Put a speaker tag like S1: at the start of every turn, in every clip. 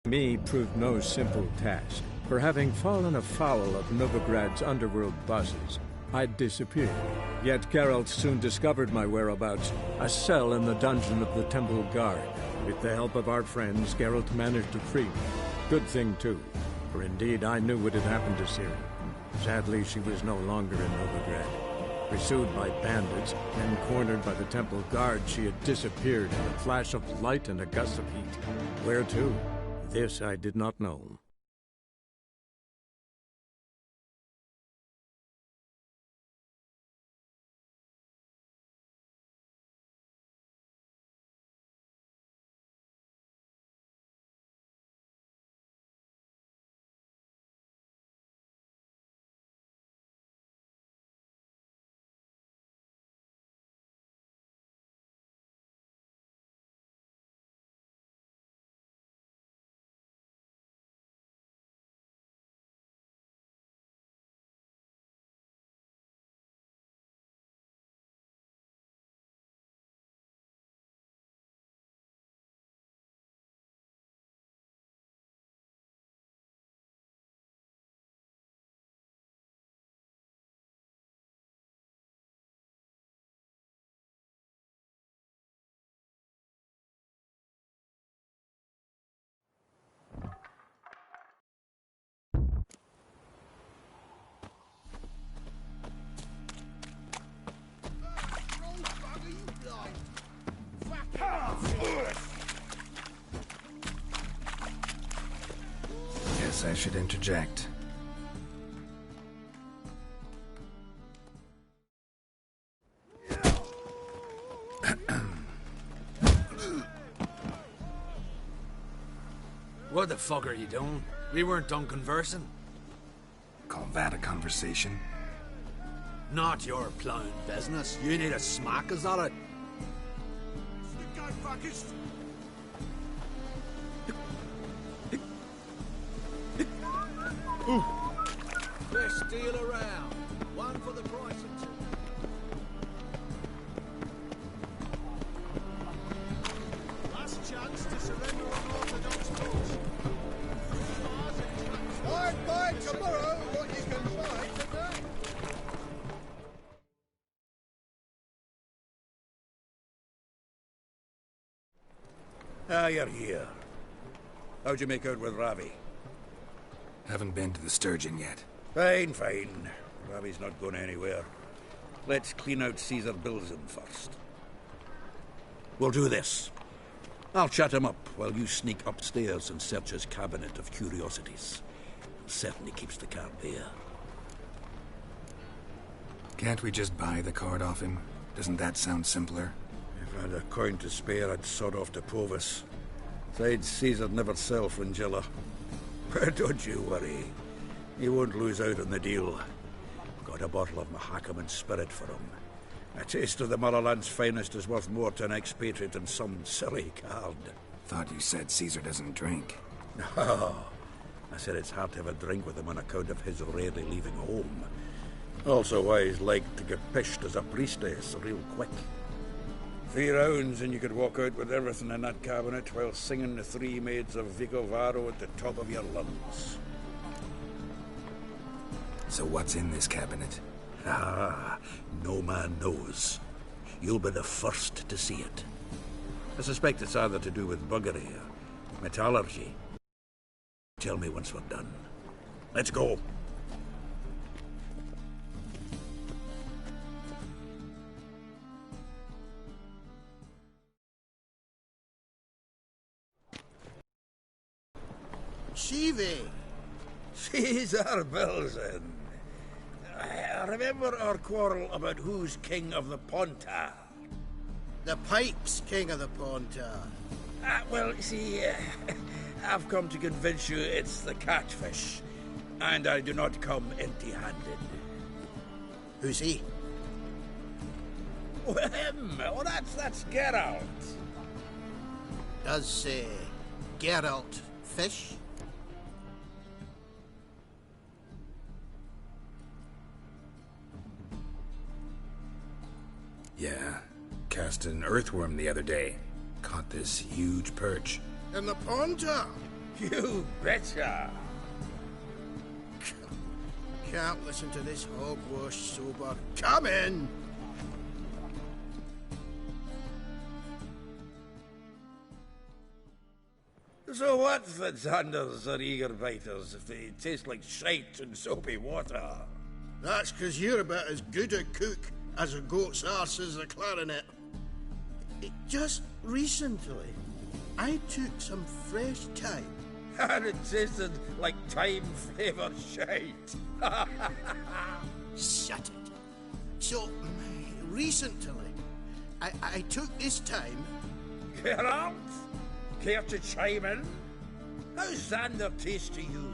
S1: Me proved no simple task, for having fallen afoul of Novigrad's underworld bosses, I'd disappeared. Yet Geralt soon discovered my whereabouts, a cell in the dungeon of the Temple Guard. With the help of our friends, Geralt managed to free me. Good thing, too, for indeed I knew what had happened to Ciri. Sadly, she was no longer in Novigrad. Pursued by bandits, then cornered by the Temple Guard, she had disappeared in a flash of light and a gust of heat. Where to? This I did not know.
S2: Guess I should interject.
S3: What the fuck are you doing? We weren't done conversing.
S2: Call that a conversation?
S3: Not your plowing business. You need a smack, is that it? Best deal around. One for the price of two. Last chance to surrender unorthodox goods.
S4: Buy tomorrow what you can buy today.
S5: Ah, you're here. How'd you make out with Ravi?
S2: Haven't been to the Sturgeon yet.
S5: Fine, fine. Ravi's not going anywhere. Let's clean out Caesar Bilzen first. We'll do this. I'll chat him up while you sneak upstairs and search his cabinet of curiosities. Certainly keeps the card there.
S2: Can't we just buy the card off him? Doesn't that sound simpler?
S5: If I had a coin to spare, I'd sod off to Provis. Besides, Caesar'd never sell Fringilla. But don't you worry. He won't lose out on the deal. Got a bottle of Mahakaman spirit for him. A taste of the Motherland's finest is worth more to an expatriate than some silly card.
S2: Thought you said Caesar doesn't drink.
S5: No. I said it's hard to have a drink with him on account of his rarely leaving home. Also why he's like to get pished as a priestess real quick. 3 rounds and you could walk out with everything in that cabinet while singing the 3 maids of Vicovaro at the top of your lungs.
S2: So what's in this cabinet?
S5: Ah, no man knows. You'll be the first to see it. I suspect it's either to do with buggery or metallurgy. Tell me once we're done. Let's go.
S4: Shivi!
S5: Caesar Bilzen. I remember our quarrel about who's king of the Pontar.
S4: The Pike's king of the Pontar.
S5: Well, see, I've come to convince you it's the catfish. And I do not come empty-handed.
S4: Who's he?
S5: Well, him. Oh, that's Geralt.
S4: Does Geralt fish?
S2: Yeah. Cast an earthworm the other day. Caught this huge perch.
S4: In the Pontar?
S5: You betcha!
S4: Can't listen to this hogwash sober. Come in!
S5: So what's the Zanders or eager biters if they taste like shite and soapy water?
S4: That's 'cause you're about as good a cook as a goat's arse is a clarinet. Just recently, I took some fresh thyme.
S5: And it tasted like thyme-flavoured shite.
S4: Shut it. So, recently, I took this thyme.
S5: Geralt? Care to chime in? How's Xander taste to you?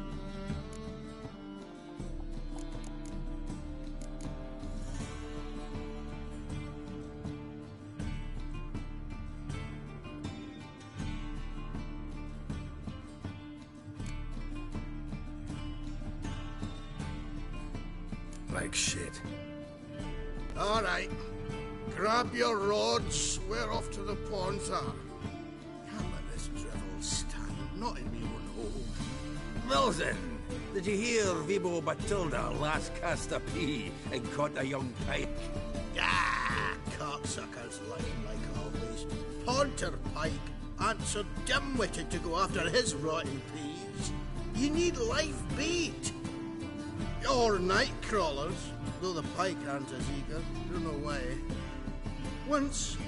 S2: Like shit.
S4: All right. Grab your rods. We're off to the Pontar. Can't let this drivel stand. Not in me own home.
S5: Milton, did you hear Vibo Batilda last cast a pea and caught a young pike?
S4: Ah, cocksuckers like always. Pontar Pike aren't so dim-witted to go after his rotten peas. You need live bait. Or night crawlers, though the pike aren't as eager. Don't know why. Once,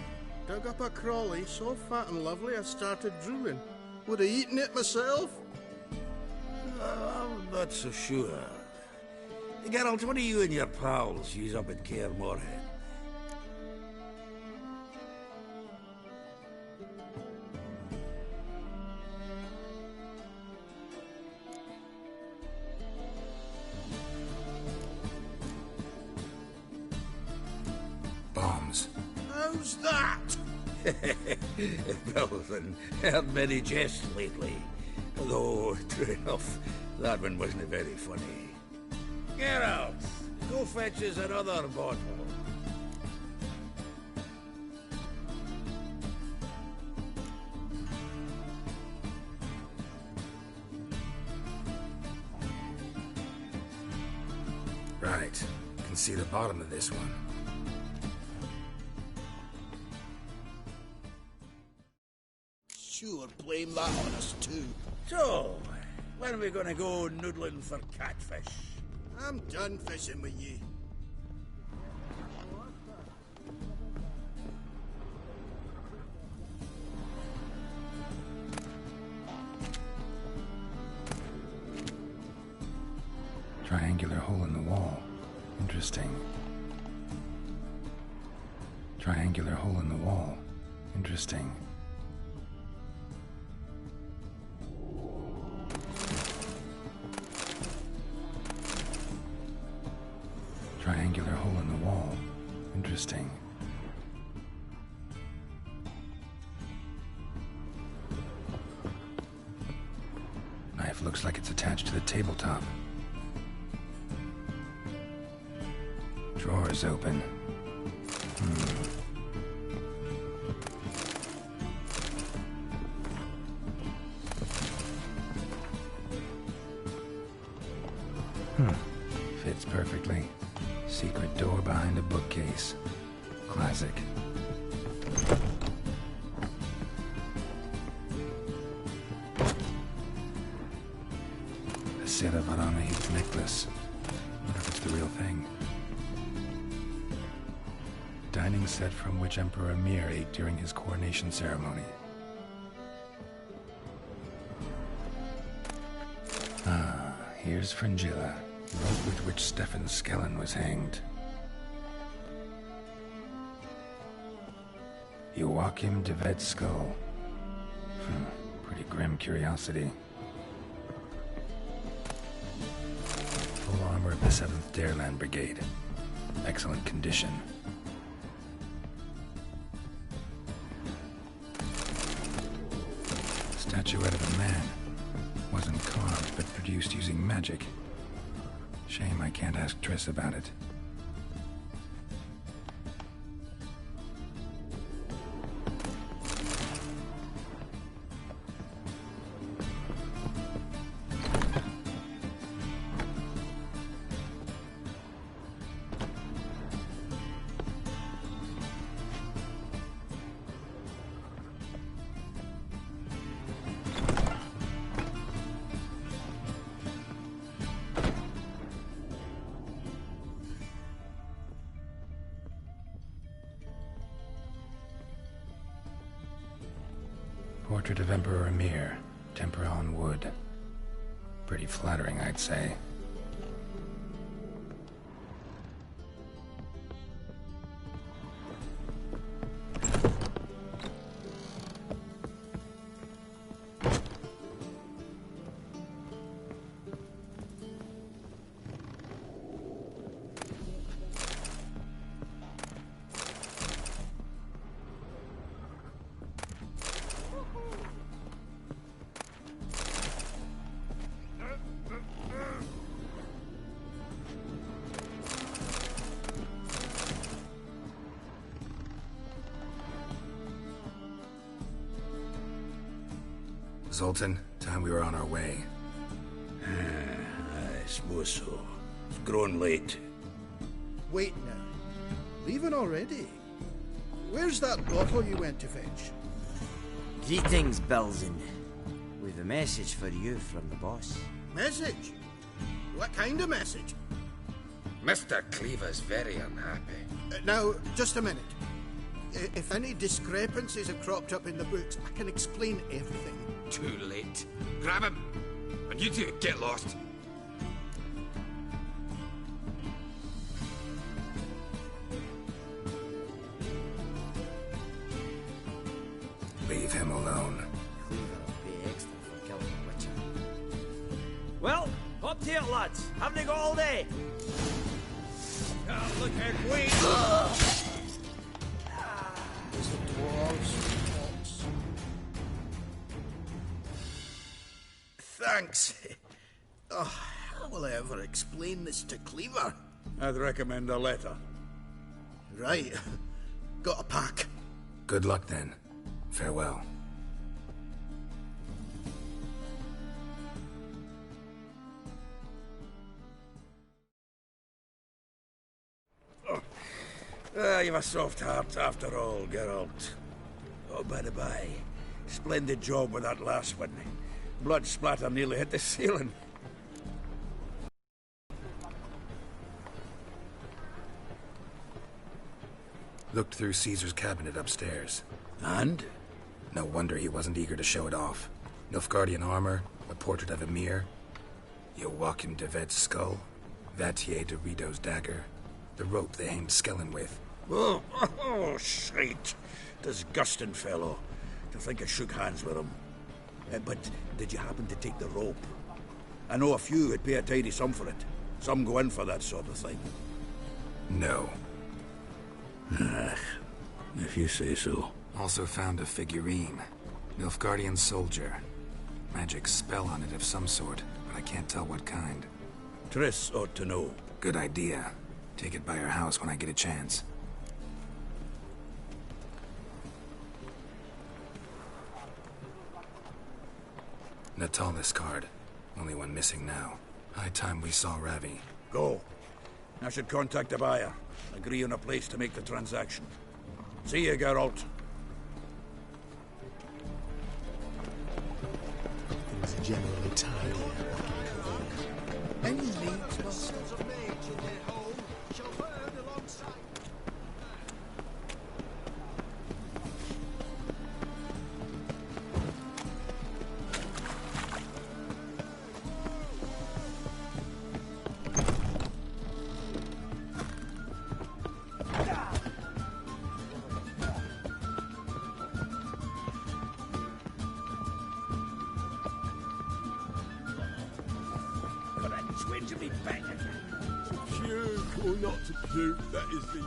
S4: dug up a crawly so fat and lovely I started drooling. Would have eaten it myself.
S5: I'm not so sure. Geralt, what do you and your pals use up at Kaer Morhen?
S2: Bombs.
S4: How's that?
S5: Milton, heard many jests lately. Though, true enough, that one wasn't very funny. Geralt, go fetch us another bottle.
S2: Right. Can see the bottom of this one.
S4: Sure, blame that on us too.
S5: So, when are we gonna go noodling for catfish?
S4: I'm done fishing with you.
S2: Triangular hole in the wall. Interesting. Triangular hole in the wall. Interesting. Triangular hole in the wall. Interesting. Knife looks like it's attached to the tabletop. Drawer's open. Fits perfectly. Secret door behind a bookcase. Classic. A Sera Varana Heath necklace. Wonder if it's the real thing. Dining set from which Emperor Emir ate during his coronation ceremony. Ah, here's Fringilla, rope with which Stefan Skellen was hanged. Joachim de Ved's skull. Pretty grim curiosity. Full armor of the 7th Dareland Brigade. Excellent condition. Statuette of a man. Wasn't carved, but produced using magic. Shame I can't ask Triss about it. Portrait of Emperor Emir, tempera on wood. Pretty flattering, I'd say. Zoltan, time we were on our way.
S5: I suppose so. It's grown late.
S4: Wait now. Leaving already? Where's that bottle you went to fetch?
S6: Greetings, Belzen. We've a message for you from the boss.
S4: Message? What kind of message?
S7: Mr. Cleaver's very unhappy.
S4: Now, just a minute. If any discrepancies have cropped up in the books, I can explain everything.
S7: Too late. Grab him! And you two, get lost.
S2: Leave him alone.
S6: Cleaver will pay extra for killing the Witcher. Well, up to it, lads. Haven't they got all day?
S5: Look at Wayne!
S4: There's the dwarves. Thanks. Oh, how will I ever explain this to Cleaver?
S5: I'd recommend a letter.
S4: Right. Got a pack.
S2: Good luck then. Farewell.
S5: You've a soft heart after all, Geralt. Oh, by the by, splendid job with that last one. Blood splatter nearly hit the ceiling.
S2: Looked through Caesar's cabinet upstairs.
S5: And?
S2: No wonder he wasn't eager to show it off. Nilfgaardian armor, a portrait of Emir, Joachim de Ved's skull, Vatier de Rideau's dagger, the rope they hanged Skellen with.
S5: Oh, shite. Disgusting fellow. To think I shook hands with him. But did you happen to take the rope? I know a few would pay a tidy sum for it. Some go in for that sort of thing.
S2: No.
S5: If you say so.
S2: Also found a figurine. Nilfgaardian soldier. Magic spell on it of some sort, but I can't tell what kind.
S5: Triss ought to know.
S2: Good idea. Take it by her house when I get a chance. Natalis card. Only one missing now. High time we saw Ravi.
S5: Go. I should contact the buyer. Agree on a place to make the transaction. See you, Geralt.
S4: Things are generally tidy. Any leads?
S3: Vessels of mage in their home shall burn alongside.
S5: Twinge of me back again.
S3: Puke or not to puke, that is the...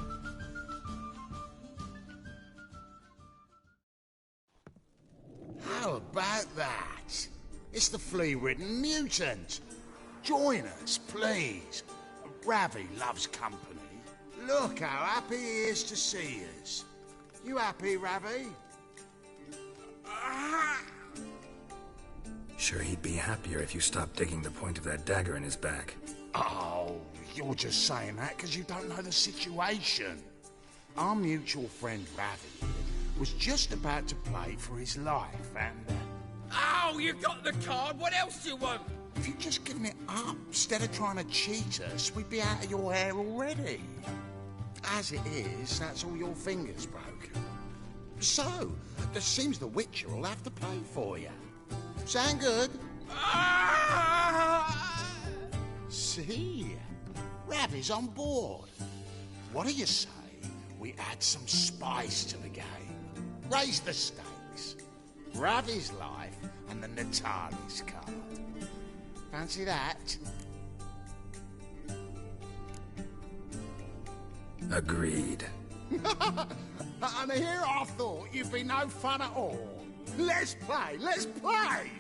S8: How about that? It's the flea-ridden mutant. Join us, please. Ravi loves company. Look how happy he is to see us. You happy, Ravi?
S2: Sure he'd be happier if you stopped digging the point of that dagger in his back.
S8: Oh, you're just saying that because you don't know the situation. Our mutual friend Ravi was just about to play for his life and...
S7: Oh, you got the card. What else do you want?
S8: if you'd just given it up, instead of trying to cheat us, we'd be out of your hair already. As it is, that's all your fingers broken. So, there seems the Witcher will have to pay for you. Sound good? See? Ravi's on board. What do you say we add some spice to the game? Raise the stakes. Ravi's life and the Natalis card. Fancy that?
S2: Agreed.
S8: And here I thought you'd be no fun at all. Let's play, let's play!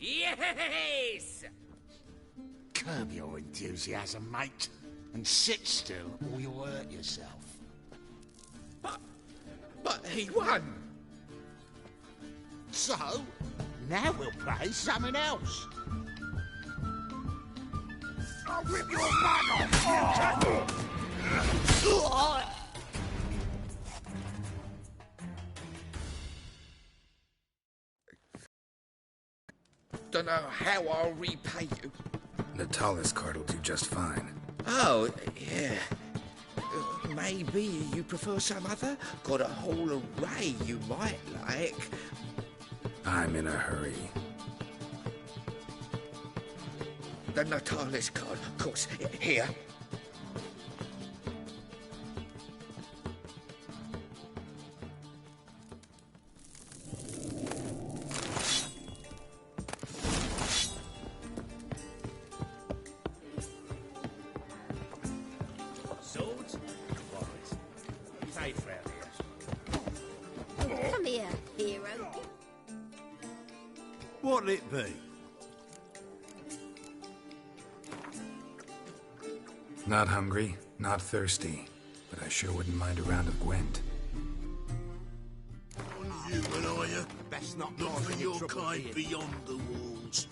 S6: Yes!
S8: Curb your enthusiasm, mate, and sit still or you'll hurt yourself.
S7: But he won!
S8: So, now we'll play something else. I'll rip your back off!
S7: Don't know how I'll repay you.
S2: Natalis card will do just fine.
S9: Oh, yeah. Maybe you prefer some other? Got a whole array you might like.
S2: I'm in a hurry.
S9: The Natalis card, of course. Here.
S6: Swords? Boys. Safe round here.
S10: Come here, hero.
S3: What'll it be?
S2: Not hungry, not thirsty, but I sure wouldn't mind a round of Gwent.
S4: On you and I,
S3: Best not
S4: look
S3: cause
S4: for
S3: any
S4: your
S3: trouble
S4: kind
S3: here.
S4: beyond the walls.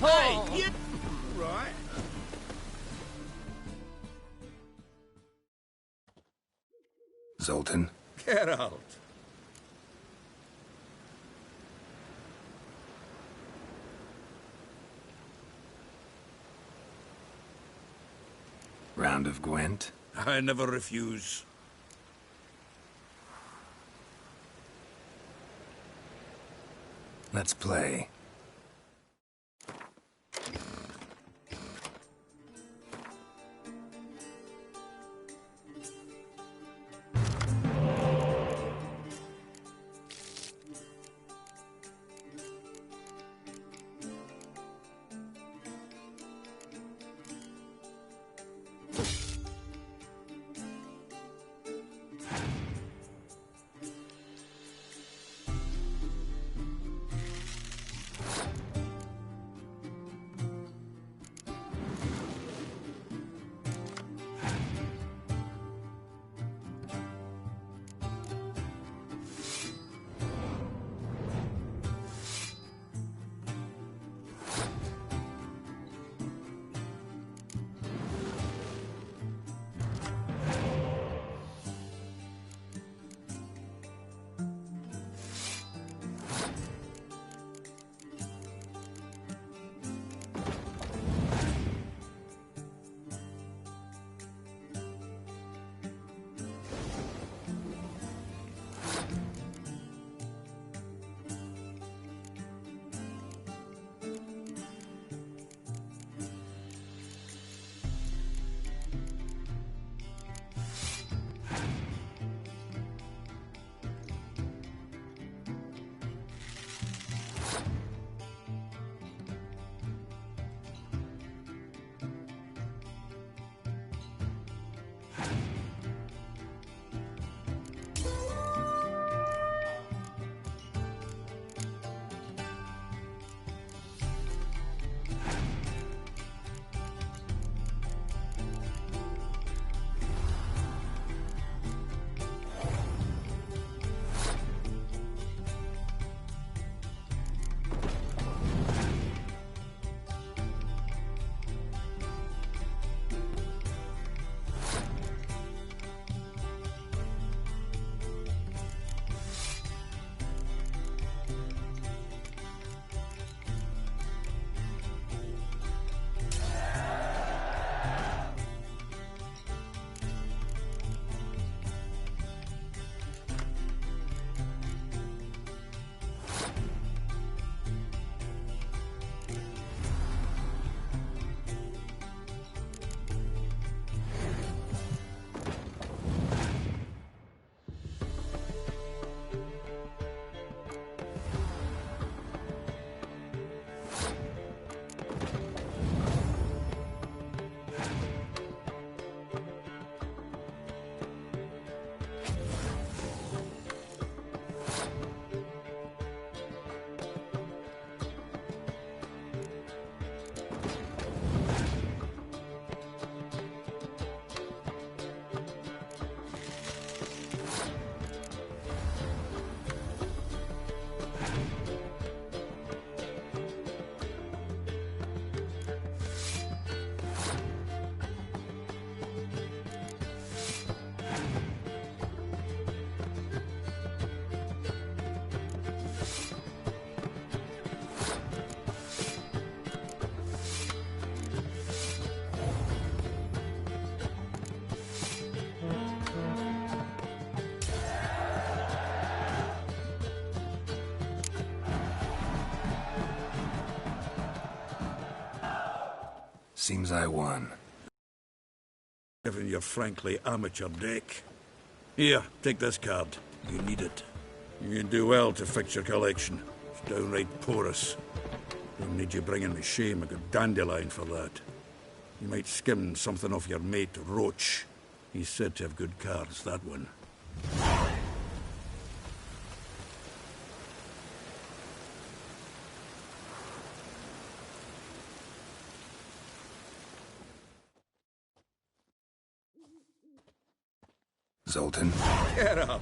S4: Hey, you... Right.
S2: Zoltan?
S5: Geralt.
S2: Round of Gwent?
S5: I never refuse.
S2: Let's play. Seems I won.
S5: Given your frankly amateur deck. Here, take this card. You need it. You can do well to fix your collection. It's downright porous. Don't need you bringing me shame. I got Dandelion for that. You might skim something off your mate, Roach. He's said to have good cards, that one.
S2: Zoltan?
S5: Get out!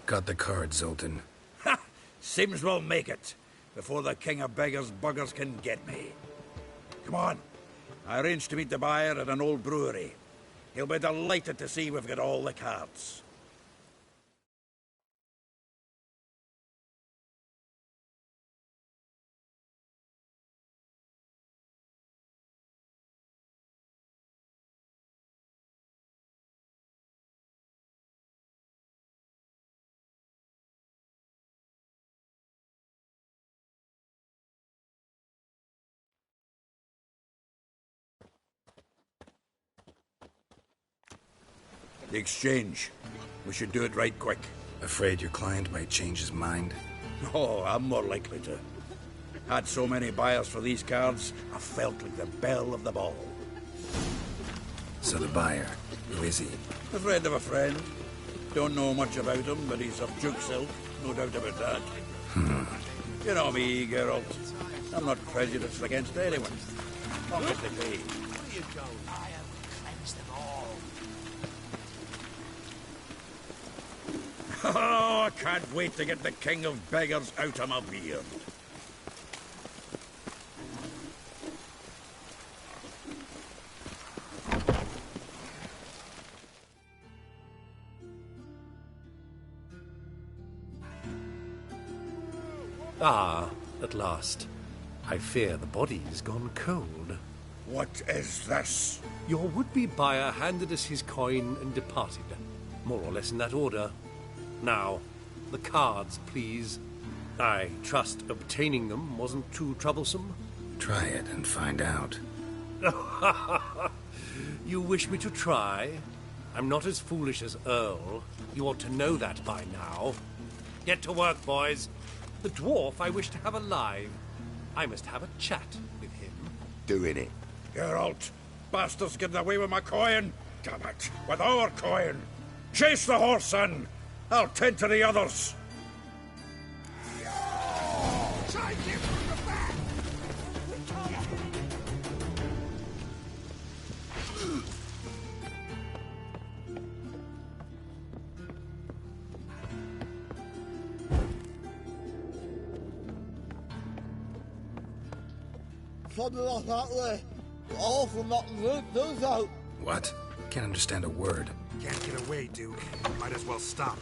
S2: Got the card, Zoltan.
S5: Ha! Seems we'll make it, before the king of beggars buggers can get me. Come on. I arranged to meet the buyer at an old brewery. He'll be delighted to see we've got all the cards. The exchange. We should do it right quick.
S2: Afraid your client might change his mind?
S5: Oh, I'm more likely to. Had so many buyers for these cards, I felt like the belle of the ball.
S2: So the buyer, who is he?
S5: A friend of a friend. Don't know much about him, but he's of Duke silk, no doubt about that. You know me, Geralt. I'm not prejudiced against anyone. What could they be?
S3: Where you go? I have cleansed them all.
S5: Oh, I can't wait to get the king of beggars out of my beard.
S10: Ah, at last. I fear the body's gone cold.
S5: What is this?
S10: Your would-be buyer handed us his coin and departed. More or less in that order. Now, the cards, please. I trust obtaining them wasn't too troublesome.
S2: Try it and find out.
S10: You wish me to try? I'm not as foolish as Earl. You ought to know that by now. Get to work, boys. The dwarf I wish to have alive. I must have a chat with him.
S8: Doing it.
S5: Geralt, bastards getting away with my coin. Damn it, with our coin. Chase the horse, son. I'll tend to the others.
S3: Try him from the back!
S4: Something like that way. All for knocking those out.
S2: What? Can't understand a word.
S7: Can't get away, Duke. Might as well stop.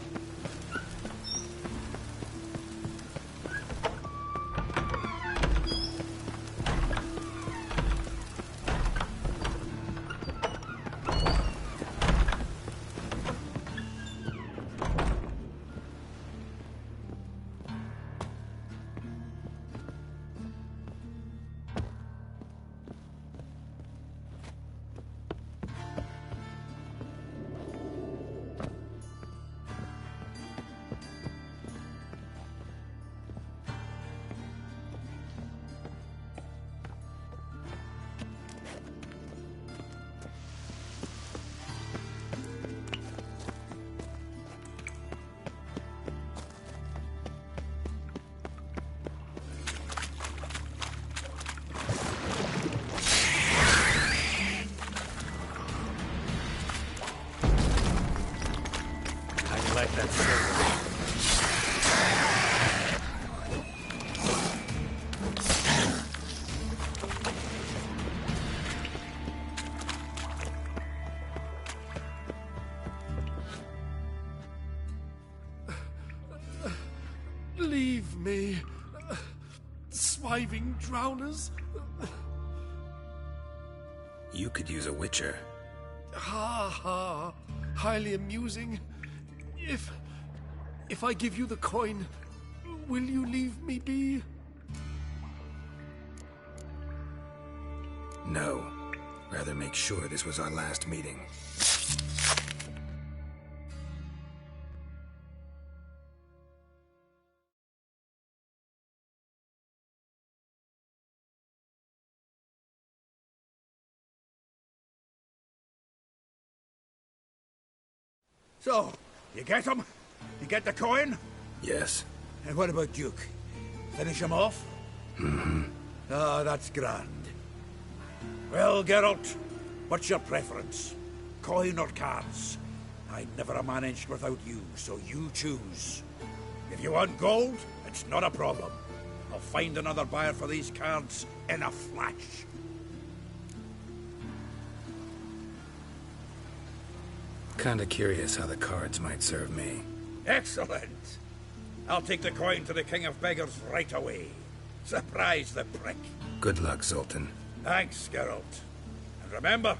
S10: Like that silver. Leave me, swiving drowners.
S2: You could use a witcher.
S10: Ha ha, highly amusing. If I give you the coin, will you leave me be?
S2: No. Rather make sure this was our last meeting.
S5: So, you get him? You get the coin?
S2: Yes.
S5: And what about Duke? Finish him off?
S2: Mm-hmm.
S5: Ah, that's grand. Well, Geralt, what's your preference? Coin or cards? I never managed without you, so you choose. If you want gold, It's not a problem. I'll find another buyer for these cards in a flash.
S2: Kinda curious how the cards might serve me.
S5: Excellent! I'll take the coin to the King of Beggars right away. Surprise the prick.
S2: Good luck, Zoltan.
S5: Thanks, Geralt. And remember,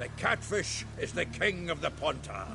S5: the catfish is the king of the Pontar.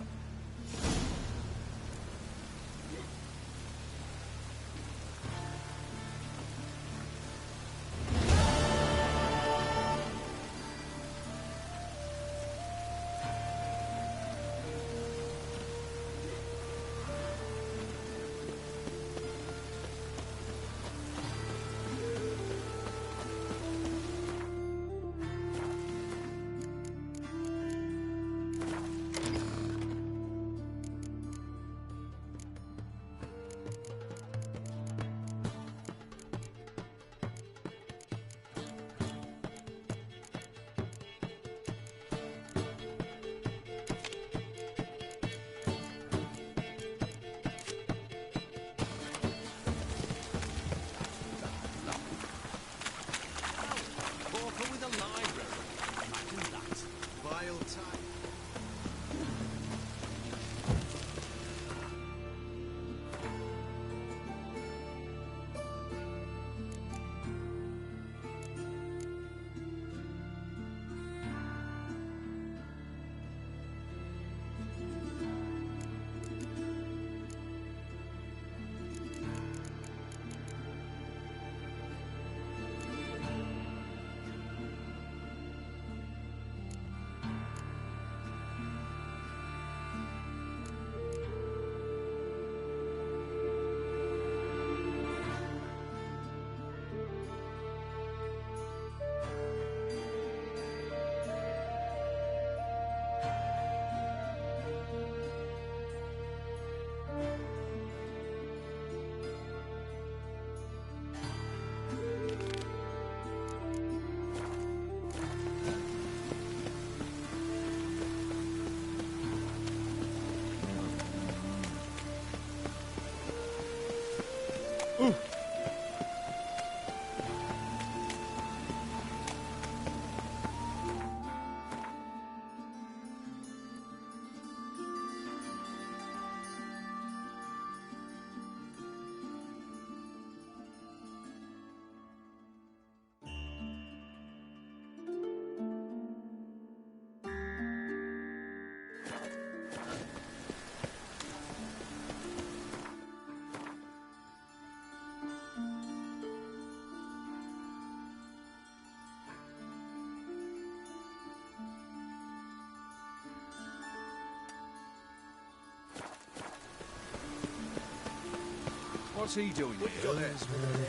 S3: What's he doing here?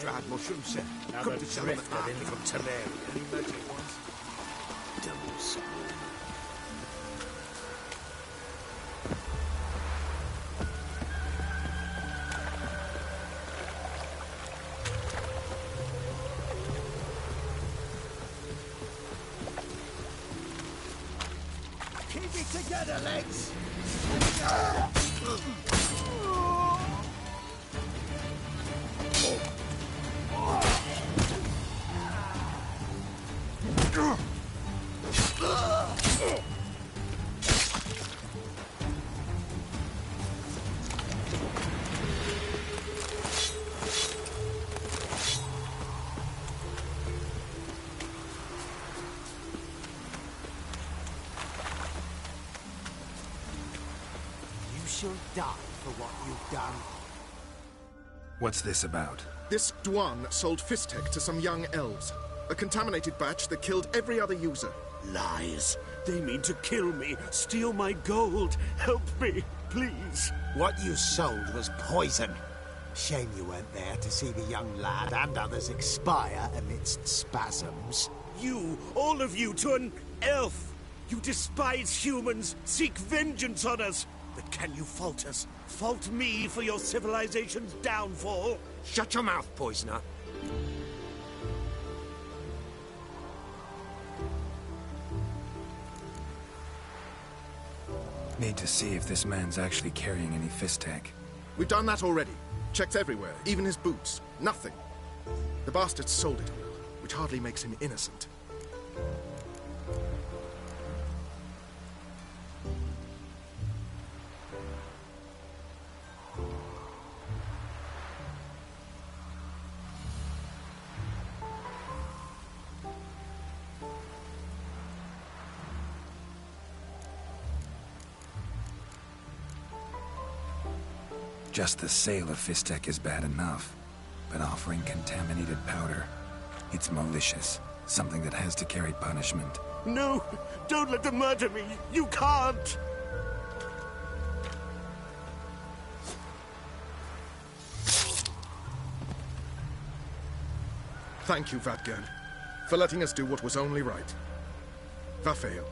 S8: Dried mushrooms, sir. Come to sell them at market from Temeria. Any magic ones? Double spoon.
S4: Keep it together, lads!
S11: You'll die for what you've done.
S2: What's this about?
S12: This Dwan sold Fistek to some young elves. A contaminated batch that killed every other user.
S13: Lies. They mean to kill me, steal my gold. Help me, please.
S11: What you sold was poison. Shame you weren't there to see the young lad and others expire amidst spasms.
S13: You, all of you, to an elf. You despise humans, seek vengeance on us. But can you fault us? Fault me for your civilization's downfall?
S9: Shut your mouth, poisoner.
S2: Need to see if this man's actually carrying any Fistek.
S12: We've done that already. Checked everywhere, even his boots. Nothing. The bastard sold it all, which hardly makes him innocent.
S2: Just the sale of Fistek is bad enough, but offering contaminated powder, it's malicious. Something that has to carry punishment.
S13: No! Don't let them murder me! You can't!
S12: Thank you, Vatgern, for letting us do what was only right. Vafael.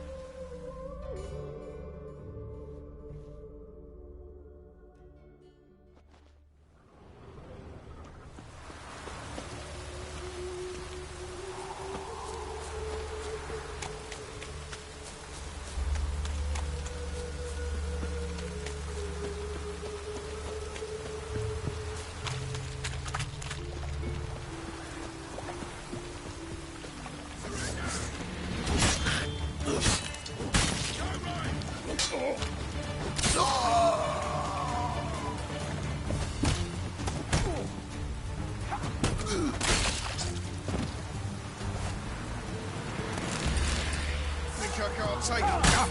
S12: Think I can't take it?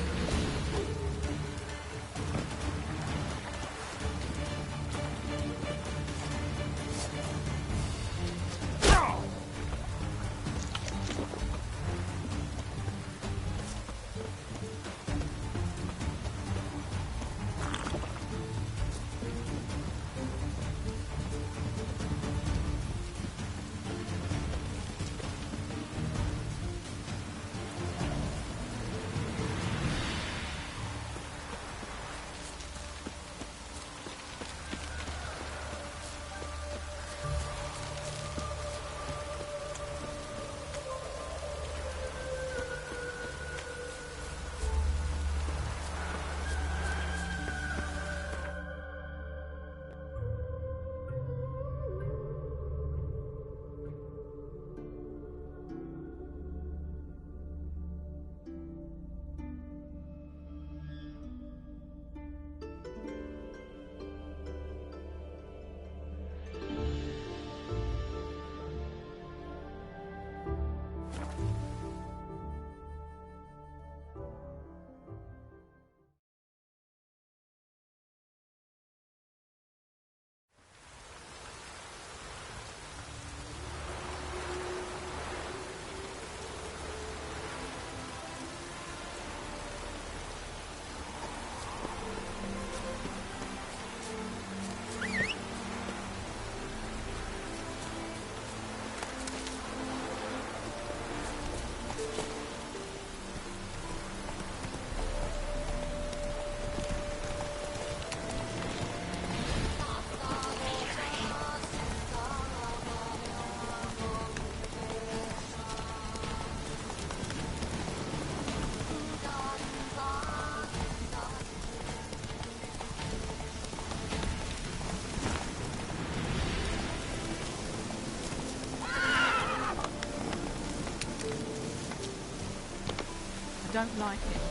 S14: I don't like it.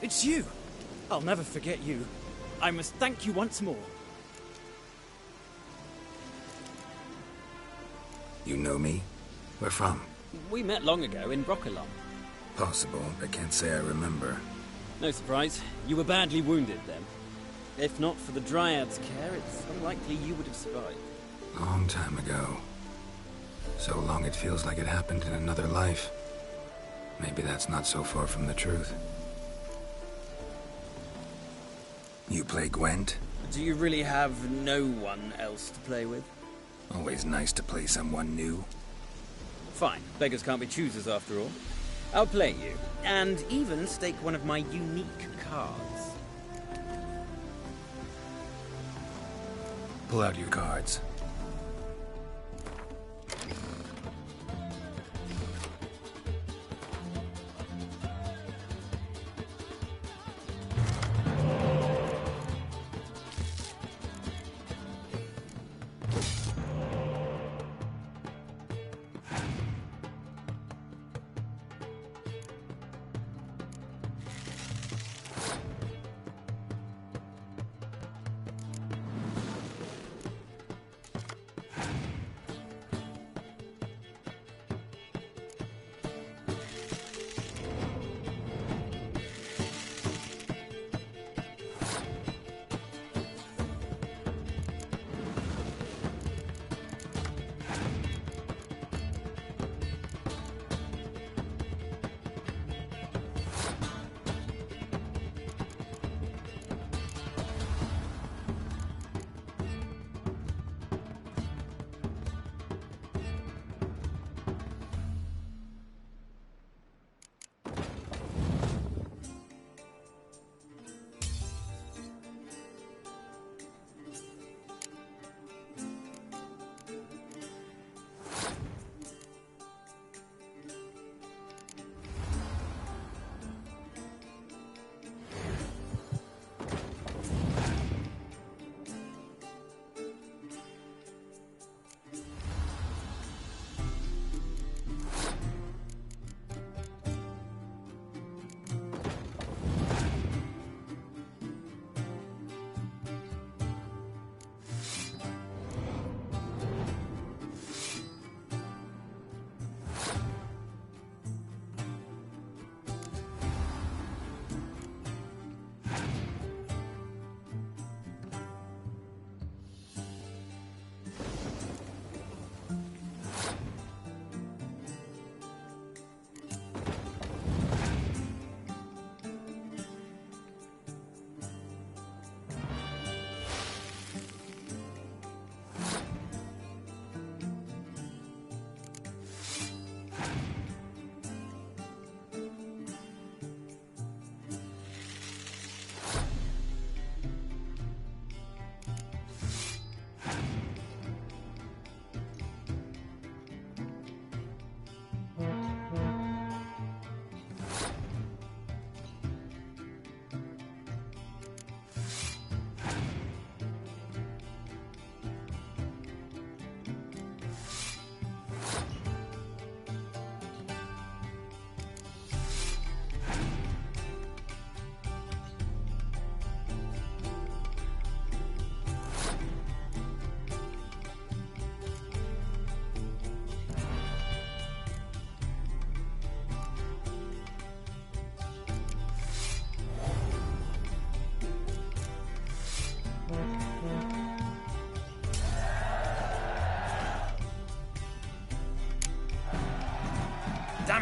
S6: It's you! I'll never forget you. I must thank you once more.
S2: You know me? Where from?
S6: We met long ago in Brokilon.
S2: Possible, but can't say I remember.
S6: No surprise. You were badly wounded then. If not for the Dryad's care, it's unlikely you would have survived.
S2: Long time ago. So long it feels like it happened in another life. Maybe that's not so far from the truth. You play Gwent?
S6: Do you really have no one else to play with?
S2: Always nice to play someone new.
S6: Fine. Beggars can't be choosers after all. I'll play you, and even stake one of my unique cards.
S2: Pull out your cards.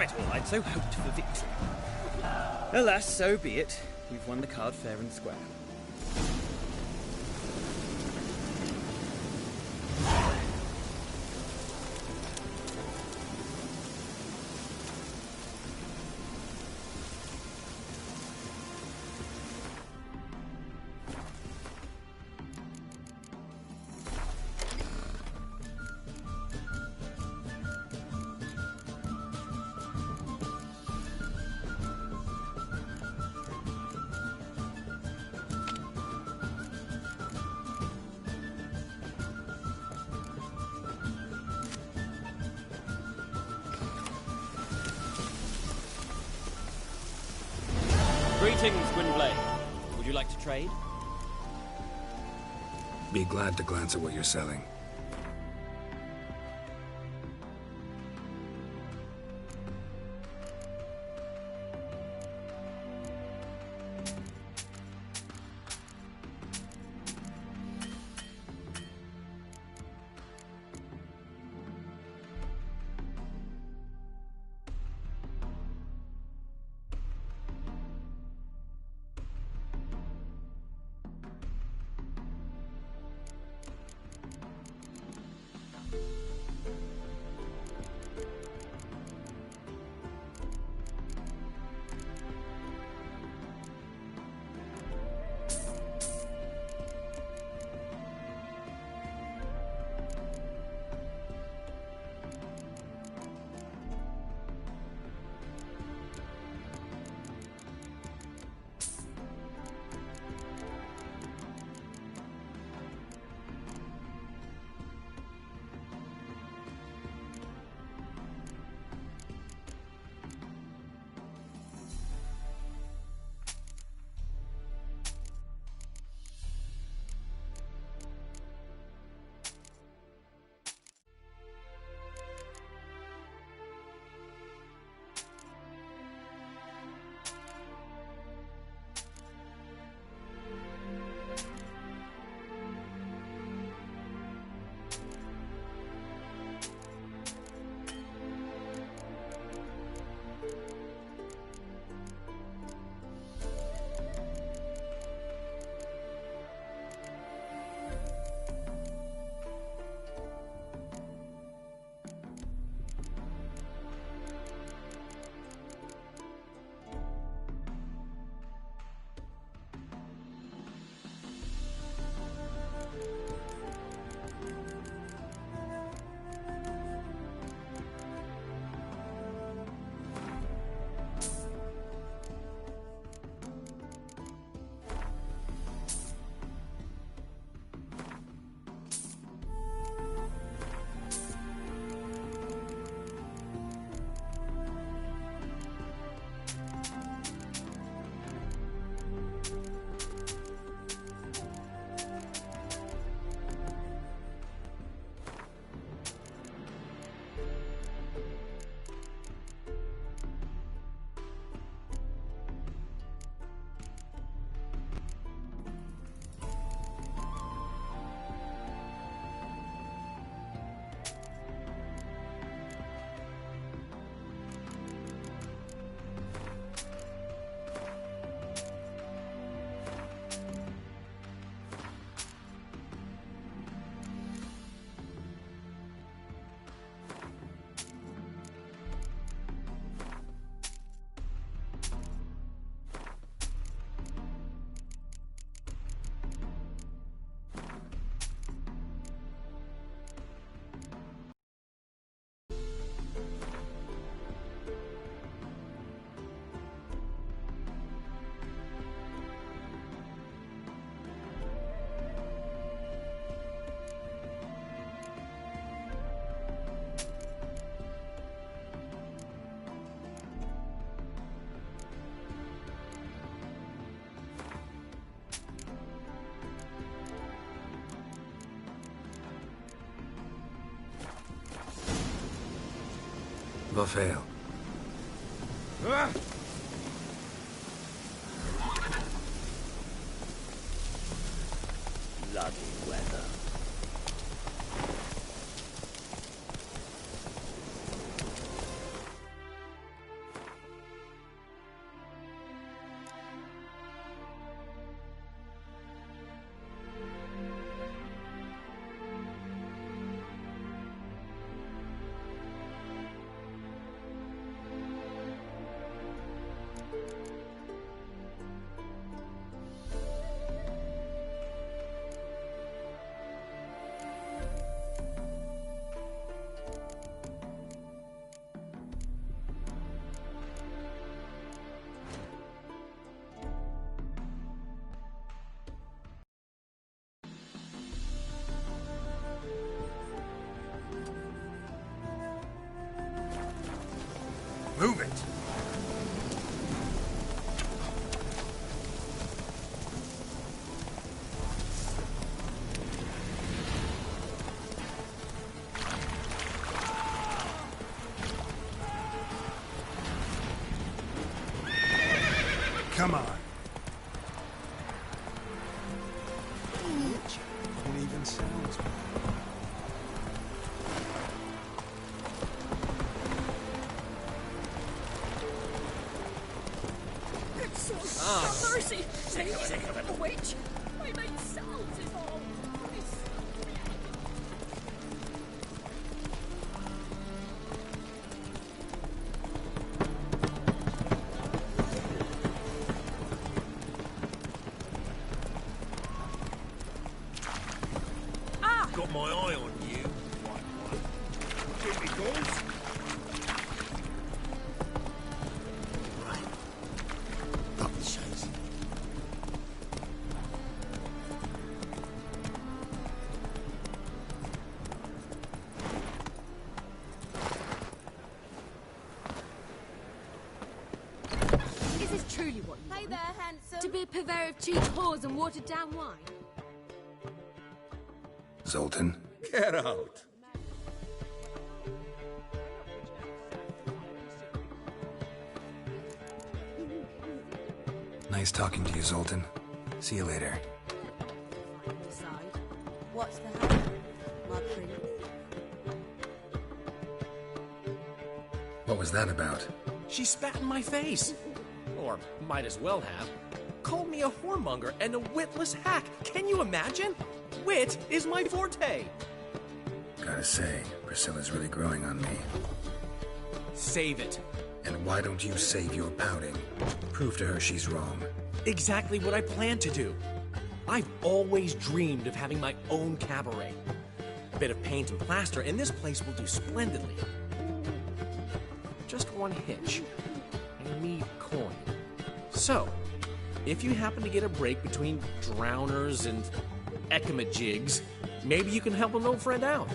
S6: Damn it all, I'd so hoped for victory. Alas, so be it. We've won the card fair and square.
S15: Greetings, Gwynblade. Would you like to trade?
S2: Be glad to glance at what you're selling. Vafail.
S15: Bloody weather.
S2: Move it! Come on.
S11: Don't even sounds.
S16: Good souls, have mercy! Take a witch! My mate Sal's is all!
S13: Got my eye on you, white one. Give me goals.
S4: Right. Got the chase.
S16: Is this truly what you
S17: Hey
S16: want?
S17: there, handsome.
S16: To be a purveyor of cheap whores and watered-down wine?
S2: Zoltan?
S5: Get out!
S2: Nice talking to you, Zoltan. See you later.
S17: What's the hurry, my prince?
S2: What was that about?
S18: She spat in my face. Or might as well have. Called me a whoremonger and a witless hack. Can you imagine? Wit is my forte.
S2: Gotta say, Priscilla's really growing on me.
S18: Save it.
S2: And why don't you save your pouting? Prove to her she's wrong.
S18: Exactly what I plan to do. I've always dreamed of having my own cabaret. A bit of paint and plaster, and this place will do splendidly. Just one hitch. I need coin. So, if you happen to get a break between drowners and ekamajigs, maybe you can help an old friend out.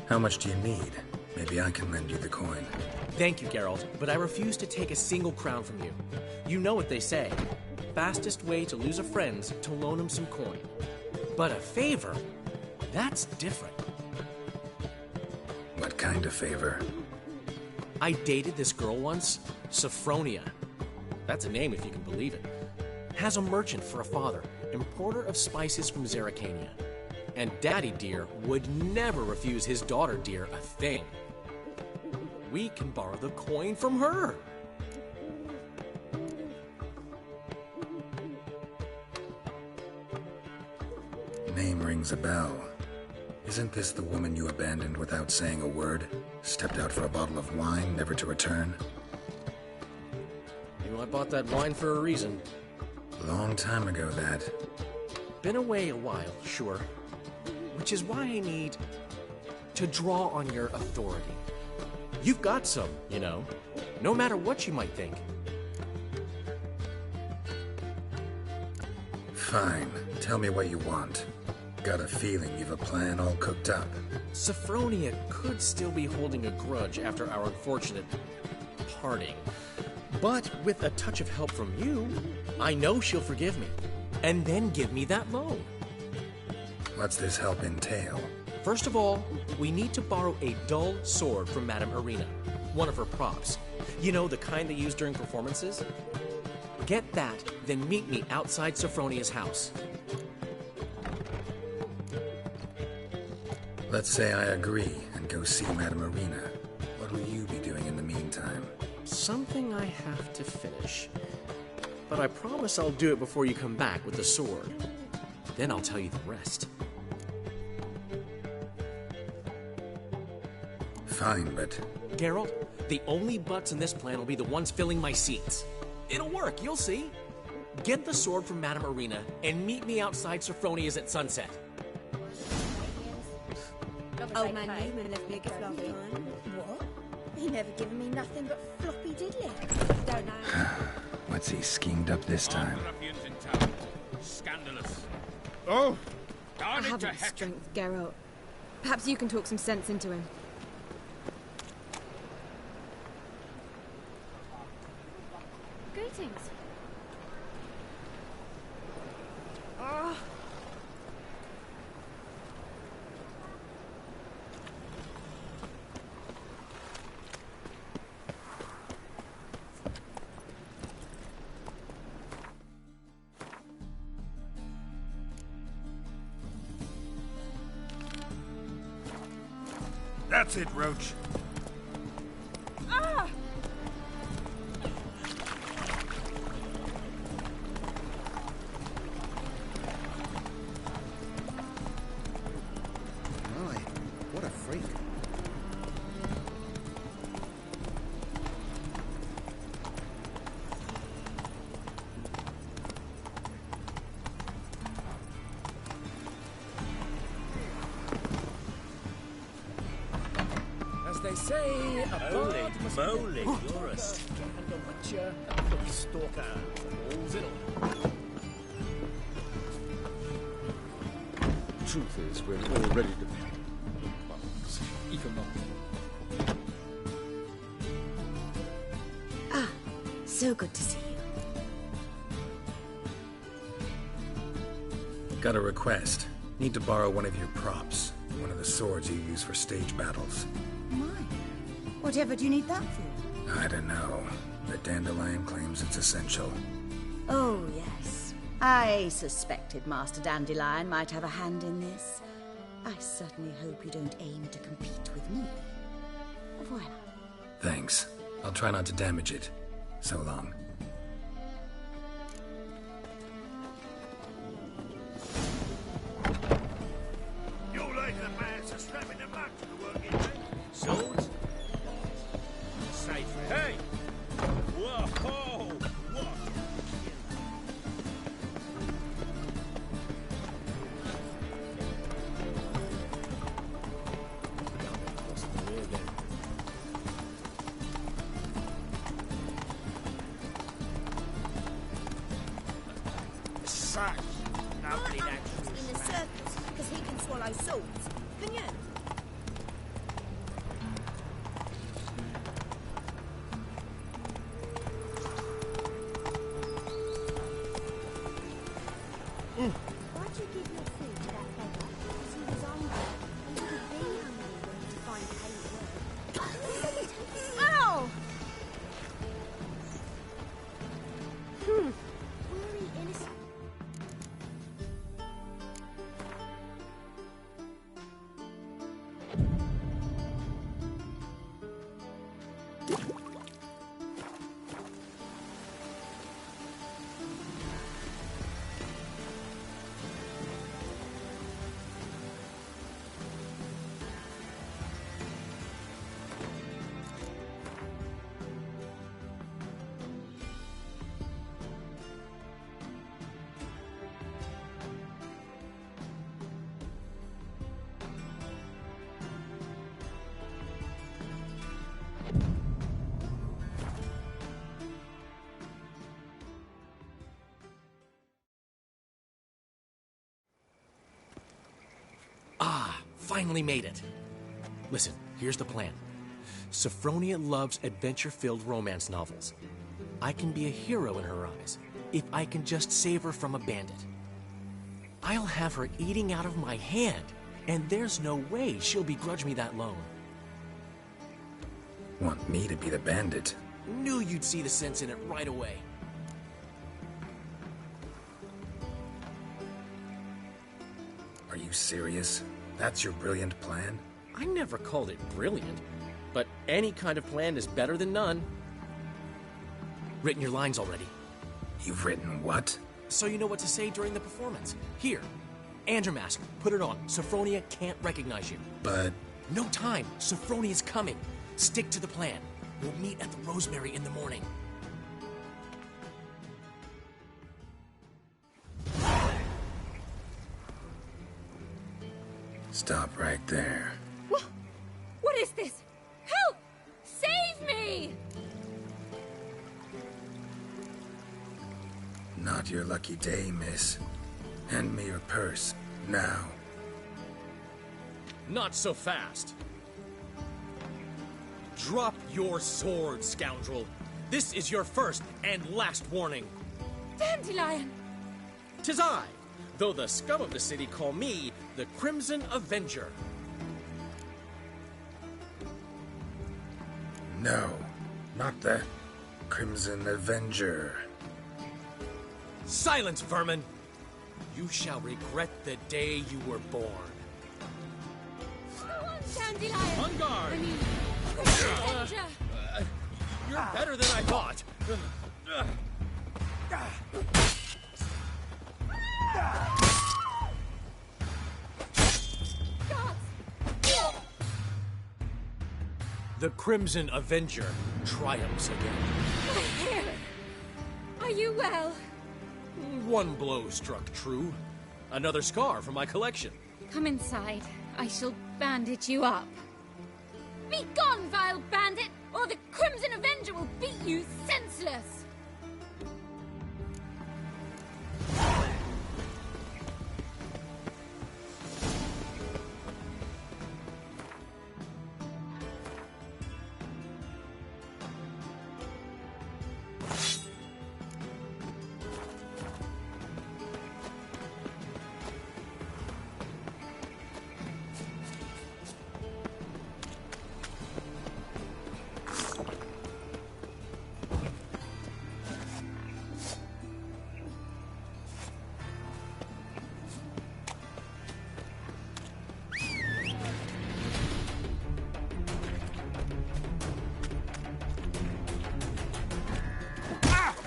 S2: How much do you need? Maybe I can lend you the coin.
S18: Thank you, Geralt, but I refuse to take a single crown from you. You know what they say. Fastest way to lose a friend's to loan him some coin. But a favor? That's different.
S2: What kind of favor?
S18: I dated this girl once, Sophronia. That's a name if you can believe it. Has a merchant for a father, importer of spices from Zerrikania. And Daddy Dear would never refuse his daughter Dear a thing. We can borrow the coin from her.
S2: Name rings a bell. Isn't this the woman you abandoned without saying a word? Stepped out for a bottle of wine, never to return?
S18: You know, I bought that wine for a reason.
S2: Long time ago, that.
S18: Been away a while, sure. Which is why I need to draw on your authority. You've got some, you know, no matter what you might think.
S2: Fine. Tell me what you want. Got a feeling you've a plan all cooked up.
S18: Sophronia could still be holding a grudge after our unfortunate parting. But with a touch of help from you, I know she'll forgive me. And then give me that loan.
S2: What's this help entail?
S18: First of all, we need to borrow a dull sword from Madame Irina, one of her props. You know, the kind they use during performances? Get that, then meet me outside Sophronia's house.
S2: Let's say I agree and go see Madame Irina. What will you be doing in the meantime?
S18: Something I have to finish. But I promise I'll do it before you come back with the sword. Then I'll tell you the rest.
S2: Fine, but...
S18: Geralt, the only butts in this plan will be the ones filling my seats. It'll work, you'll see. Get the sword from Madame Irina and meet me outside Sophronia's at sunset.
S17: Old man Newman left me a gift last time. What? He never given me nothing but floppy diddly. Don't know.
S2: What's he schemed up this time?
S7: Ruffians in town. Scandalous.
S12: Oh,
S19: I haven't the strength, Geralt. Perhaps you can talk some sense into him.
S16: Greetings.
S19: Oh.
S2: That's it, Roach.
S19: Ah!
S4: My, what a freak.
S18: As they say, a
S13: Holy
S18: bird must
S13: moly,
S18: be
S13: you're a
S18: and a witcher, a foot stalker, all's it all.
S1: Truth is, we're all ready to bombs, even though...
S17: Ah, so good to see you.
S2: Got a request. Need to borrow one of your props. One of the swords you use for stage battles.
S17: My, whatever do you need that for?
S2: I don't know. The Dandelion claims it's essential.
S17: Oh, yes. I suspected Master Dandelion might have a hand in this. I certainly hope you don't aim to compete with me. Voilà.
S2: Thanks. I'll try not to damage it. So long.
S13: You like the man's a strapping them back to the working men. Swords? Safe. Hey! Whoa! What? Such lovely natural
S17: In the circus, because he can swallow swords. Can you? Why'd you give your food to that beggar? Because he was hungry. And you could be hungry when to find paid work. Ow! Were he innocent?
S18: Ah, finally made it. Listen, here's the plan. Sophronia loves adventure-filled romance novels. I can be a hero in her eyes if I can just save her from a bandit. I'll have her eating out of my hand, and there's no way she'll begrudge me that loan.
S2: Want me to be the bandit?
S18: Knew you'd see the sense in it right away.
S2: Are you serious? That's your brilliant plan?
S18: I never called it brilliant, but any kind of plan is better than none. Written your lines already.
S2: You've written what?
S18: So you know what to say during the performance. Here, Andromask, put it on. Sophronia can't recognize you.
S2: But...
S18: No time. Sophronia's coming. Stick to the plan. We'll meet at the Rosemary in the morning.
S2: Stop right there.
S19: What is this? Help! Save me!
S2: Not your lucky day, miss. Hand me your purse, now.
S18: Not so fast. Drop your sword, scoundrel. This is your first and last warning.
S16: Dandelion!
S18: 'Tis I, though the scum of the city call me the Crimson Avenger.
S2: No, not the Crimson Avenger.
S18: Silence, vermin! You shall regret the day you were born.
S16: Go on, Dandelion!
S18: On guard!
S16: I mean, Crimson Avenger!
S18: You're better than I thought. The Crimson Avenger triumphs again.
S16: My hair! Are you well?
S18: One blow struck true. Another scar from my collection.
S16: Come inside. I shall bandage you up. Be gone, vile bandit, or the Crimson Avenger will beat you senseless!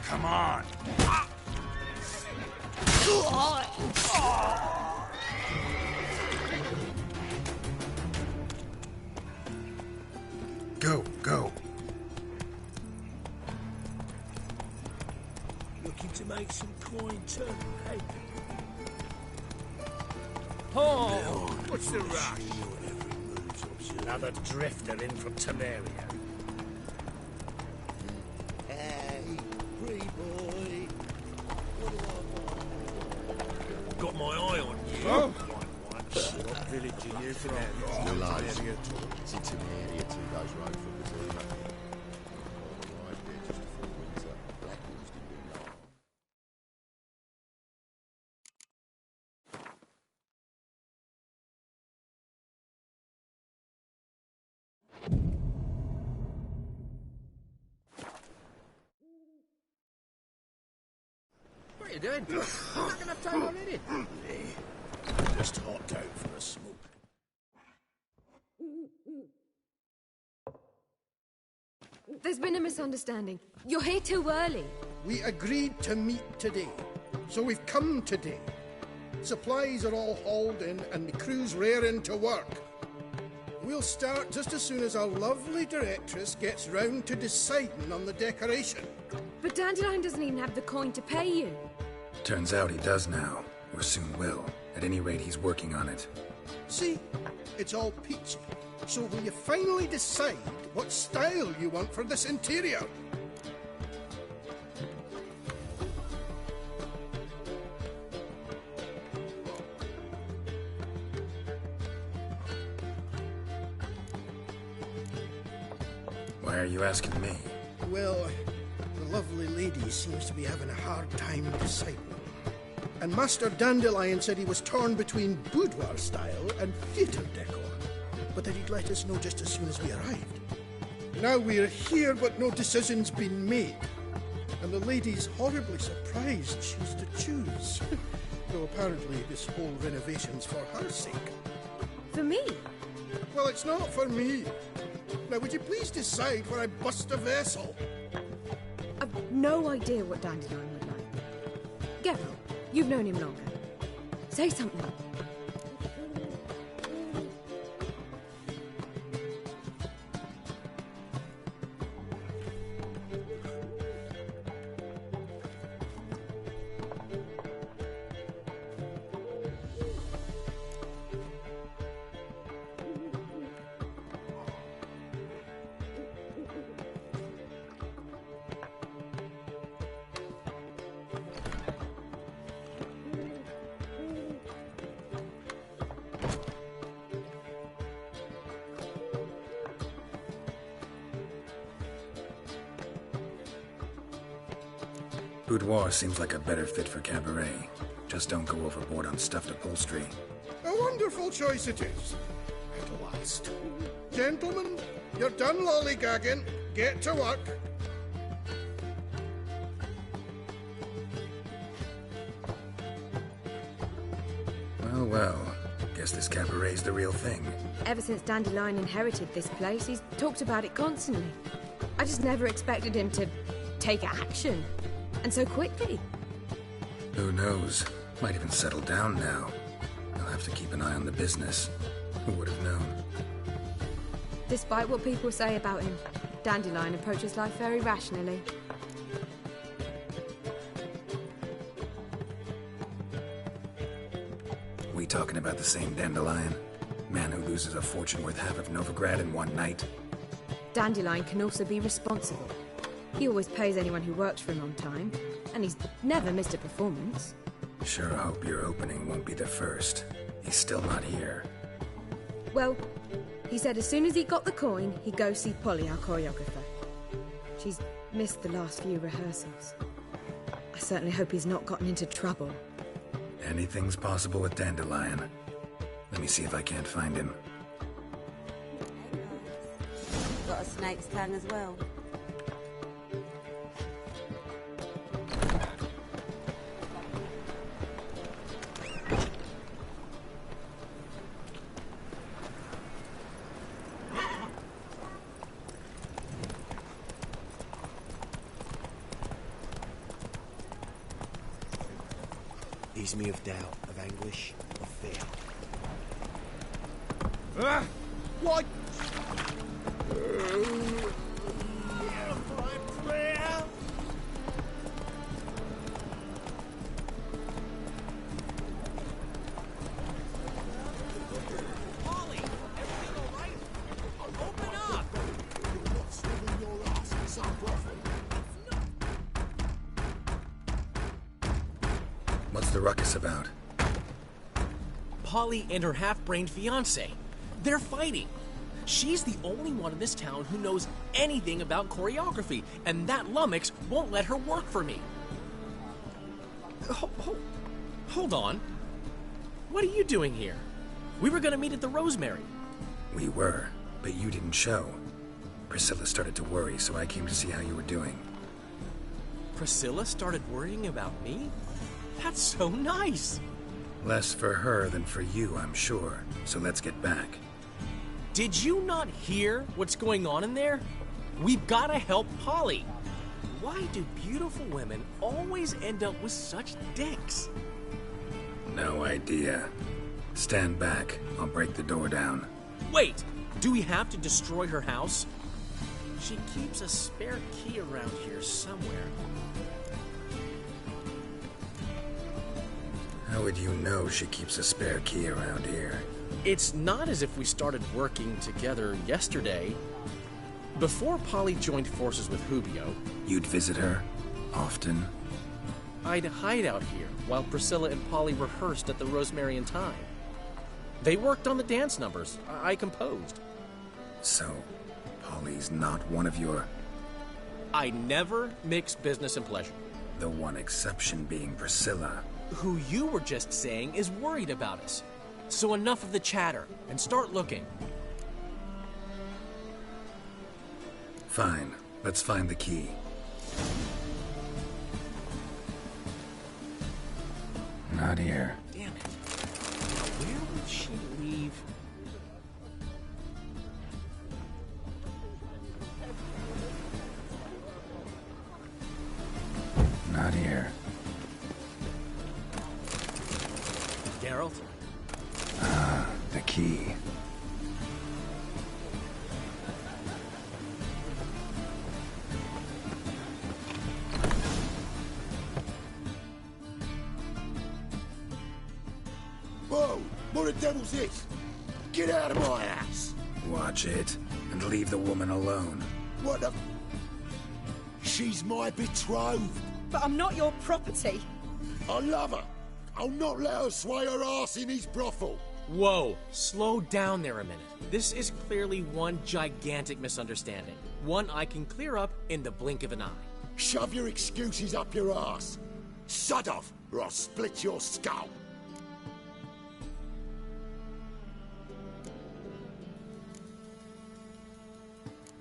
S8: Come on!
S2: Go, go.
S13: Looking to make some coin too, hey?
S18: Oh!
S13: What's the rush? Another drifter in from Temeria. Hey, free boy. Got my eye on you.
S8: Oh.
S13: What village are you from?
S20: Realize it's into the area 2 goes road from Missoula. Right there just before winter. Blackwoods didn't do long.
S11: What are you doing? You're not gonna have time already.
S13: Just hopped out for a smoke.
S19: There's been a misunderstanding. You're here too early.
S4: We agreed to meet today, so we've come today. Supplies are all hauled in and the crew's raring to work. We'll start just as soon as our lovely directress gets round to deciding on the decoration.
S19: But Dandelion doesn't even have the coin to pay you.
S2: Turns out he does now, or soon will. At any rate, he's working on it.
S4: See? It's all peachy. So will you finally decide what style you want for this interior?
S2: Why are you asking me?
S4: Well, the lovely lady seems to be having a hard time deciding. And Master Dandelion said he was torn between boudoir style and theatre decor, but that he'd let us know just as soon as we arrived. Now we're here, but no decision's been made. And the lady's horribly surprised she's to choose. Though apparently this whole renovation's for her sake.
S19: For me?
S4: Well, it's not for me. Now, would you please decide where I bust a vessel?
S19: I've no idea what Dandelion would like. Geralt, you've known him longer. Say something.
S2: Boudoir seems like a better fit for cabaret. Just don't go overboard on stuffed upholstery.
S12: A wonderful choice it is. At last. Gentlemen, you're done lollygagging. Get to work.
S2: Well, well. Guess this cabaret's the real thing.
S19: Ever since Dandelion inherited this place, he's talked about it constantly. I just never expected him to take action. And so quickly.
S2: Who knows? Might even settle down now. I'll have to keep an eye on the business. Who would have known?
S19: Despite what people say about him, Dandelion approaches life very rationally.
S2: We talking about the same Dandelion? Man who loses a fortune worth half of Novigrad in one night?
S19: Dandelion can also be responsible. He always pays anyone who works for him on time, and he's never missed a performance.
S2: Sure hope your opening won't be the first. He's still not here.
S19: Well, he said as soon as he got the coin, he'd go see Polly, our choreographer. She's missed the last few rehearsals. I certainly hope he's not gotten into trouble.
S2: Anything's possible with Dandelion. Let me see if I can't find him.
S21: Got a snake's tongue as well.
S11: Ease me of doubt, of anguish, of fear.
S13: What?
S2: What's the ruckus about?
S18: Polly and her half-brained fiancé. They're fighting. She's the only one in this town who knows anything about choreography, and that lummox won't let her work for me. Hold on. What are you doing here? We were gonna meet at the Rosemary.
S2: We were, but you didn't show. Priscilla started to worry, so I came to see how you were doing.
S18: Priscilla started worrying about me? That's so nice.
S2: Less for her than for you, I'm sure. So let's get back.
S18: Did you not hear what's going on in there? We've gotta help Polly. Why do beautiful women always end up with such dicks?
S2: No idea. Stand back. I'll break the door down.
S18: Wait! Do we have to destroy her house? She keeps a spare key around here somewhere.
S2: How would you know she keeps a spare key around here?
S18: It's not as if we started working together yesterday. Before Polly joined forces with Hubio...
S2: You'd visit her? Often?
S18: I'd hide out here while Priscilla and Polly rehearsed at the Rosemary and Thyme. They worked on the dance numbers. I composed.
S2: So, Polly's not one of your...
S18: I never mix business and pleasure.
S2: The one exception being Priscilla.
S18: Who you were just saying is worried about us. So enough of the chatter, and start looking.
S2: Fine. Let's find the key. Not here.
S18: Damn it. Where would she leave?
S2: Not here.
S18: Geralt?
S2: Ah, the key.
S8: Whoa! What the devil's this? Get out of my house!
S2: Watch it, and leave the woman alone.
S8: What the... She's my betrothed.
S19: But I'm not your property.
S8: I love her. I'll not let her sway her ass in his brothel.
S18: Whoa, slow down there a minute. This is clearly one gigantic misunderstanding. One I can clear up in the blink of an eye.
S8: Shove your excuses up your ass. Sod off, or I'll split your skull.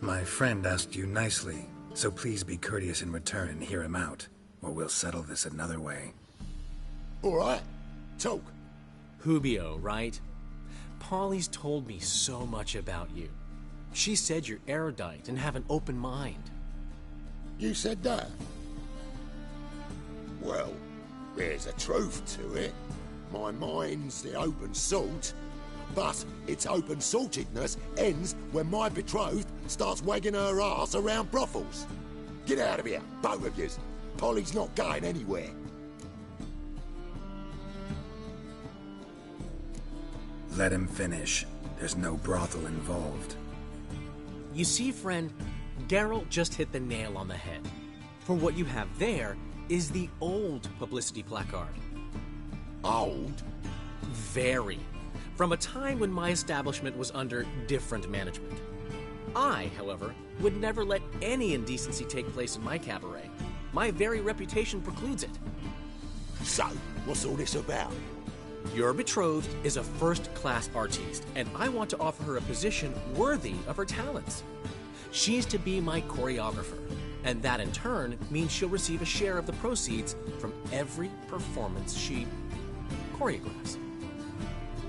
S2: My friend asked you nicely, so please be courteous in return and hear him out, or we'll settle this another way.
S8: All right, talk.
S18: Hubio, right? Polly's told me so much about you. She said you're erudite and have an open mind.
S8: You said that? Well, there's a truth to it. My mind's the open salt, but its open-saltedness ends when my betrothed starts wagging her ass around brothels. Get out of here, both of yous. Polly's not going anywhere.
S2: Let him finish. There's no brothel involved.
S18: You see, friend, Geralt just hit the nail on the head. For what you have there is the old publicity placard.
S8: Old?
S18: Very. From a time when my establishment was under different management. I, however, would never let any indecency take place in my cabaret. My very reputation precludes it.
S8: So, what's all this about?
S18: Your betrothed is a first-class artiste, and I want to offer her a position worthy of her talents. She's to be my choreographer, and that in turn means she'll receive a share of the proceeds from every performance she choreographs.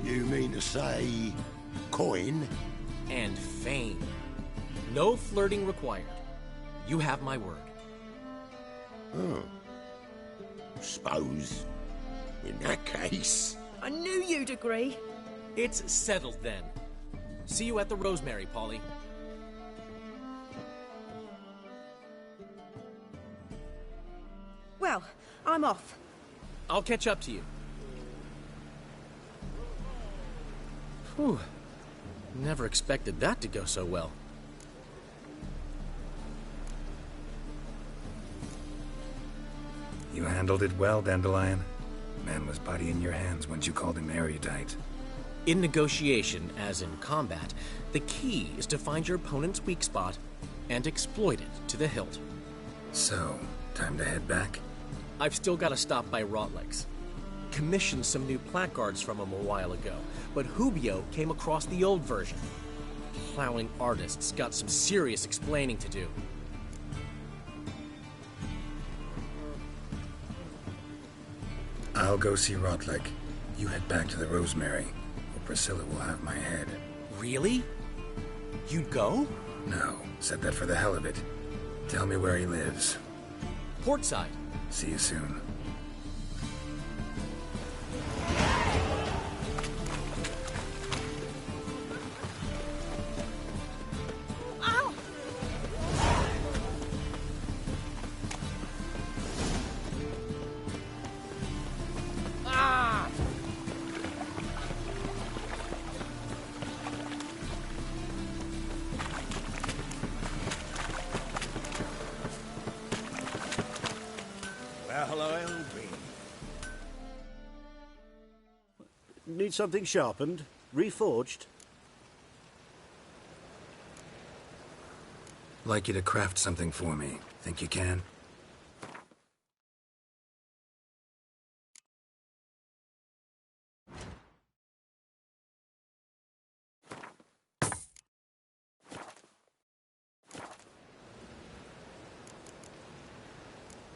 S8: You mean to say coin?
S18: And fame. No flirting required. You have my word.
S8: Oh. Suppose, in that case...
S19: I knew you'd agree.
S18: It's settled then. See you at the Rosemary, Polly.
S19: Well, I'm off.
S18: I'll catch up to you. Whew. Never expected that to go so well.
S2: You handled it well, Dandelion. Man was body in your hands once you called him erudite.
S18: In negotiation, as in combat, the key is to find your opponent's weak spot and exploit it to the hilt.
S2: So, time to head back?
S18: I've still got to stop by Rotlegs. Commissioned some new placards from him a while ago, but Hubio came across the old version. Plowing artists got some serious explaining to do.
S2: I'll go see Rotleg. You head back to the Rosemary, or Priscilla will have my head.
S18: Really? You'd go?
S2: No, said that for the hell of it. Tell me where he lives.
S18: Portside.
S2: See you soon.
S13: Need something sharpened? Reforged?
S2: Like you to craft something for me. Think you can?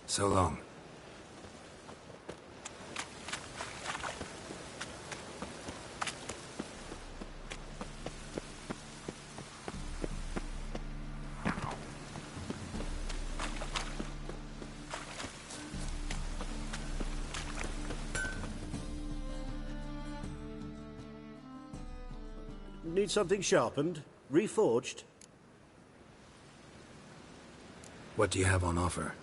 S2: So long.
S13: Need something sharpened? Reforged?
S2: What do you have on offer?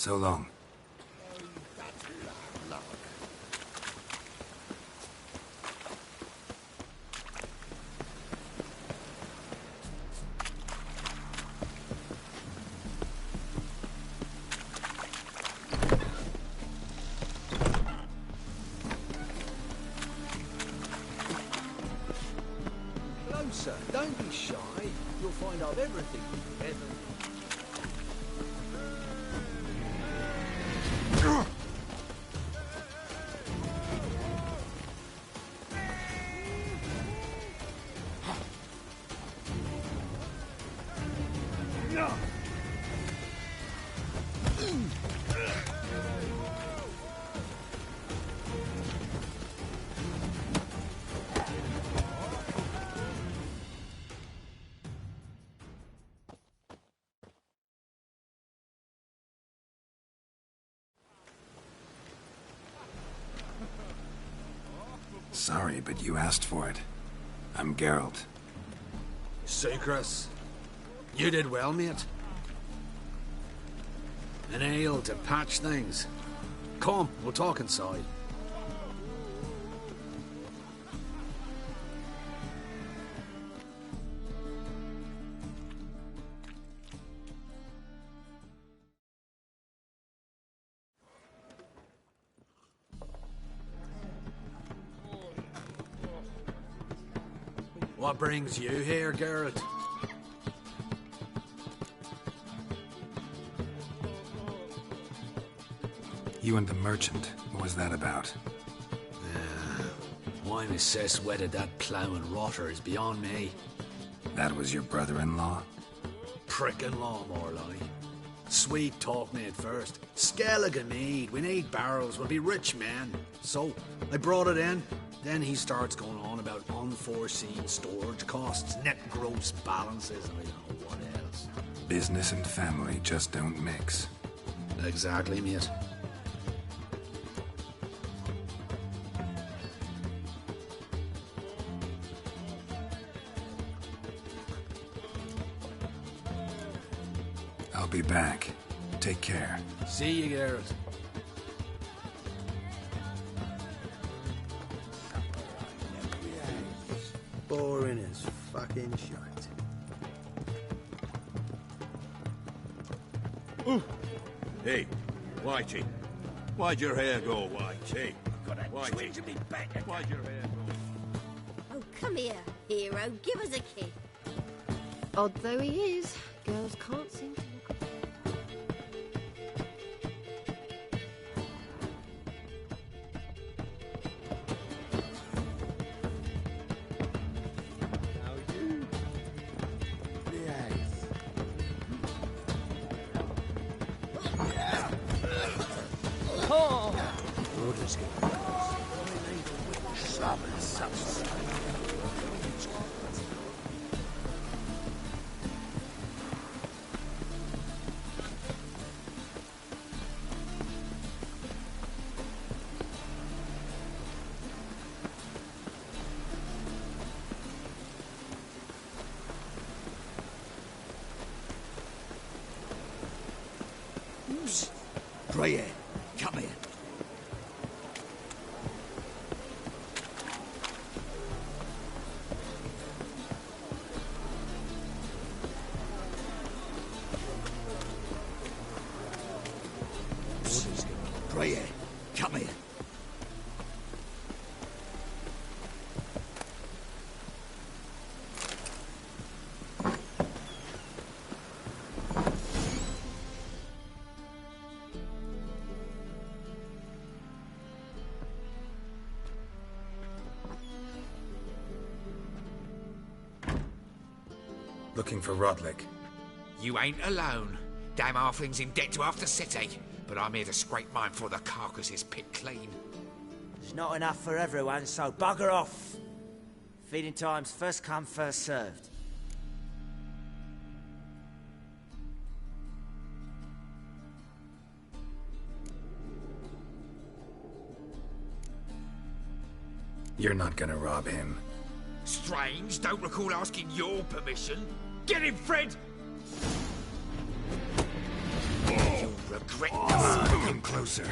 S2: So long.
S3: Closer, don't be shy. You'll find out everything.
S2: Sorry, but you asked for it. I'm Geralt.
S3: Secrets. You did well, mate. An ale to patch things. Come, we'll talk inside. What brings you here, Geralt?
S2: You and the merchant. What was that about?
S3: Why Miss Cess wedded that plough and rotter is beyond me.
S2: That was your brother-in-law?
S3: Prick-in-law, more like. Sweet talk me at first. Skelligan need. We need barrels. We'll be rich men. So, I brought it in. Then he starts going on about unforeseen storage costs, net gross balances, and I don't know what else.
S2: Business and family just don't mix.
S3: Exactly, mate.
S2: I'll be back. Take care.
S3: See you, Geralt.
S4: Boring as fucking shite.
S5: Ooh. Hey, Whitey. Why'd your hair go white, eh? Whitey.
S3: to be back.
S5: Why'd your hair go?
S10: Oh, come here, hero. Give us a kiss.
S19: Odd though he is, girls can't seem to look.
S3: Brienne, come here. Brienne, come here.
S2: Looking for Rodlick.
S9: You ain't alone. Damn halfling's in debt to half the city, but I'm here to scrape mine before the carcass is picked clean.
S22: There's not enough for everyone, so bugger off. Feeding time's first come, first served.
S2: You're not gonna rob him.
S9: Strange, don't recall asking your permission. Get him, Fred! You
S7: grit.
S2: Come closer.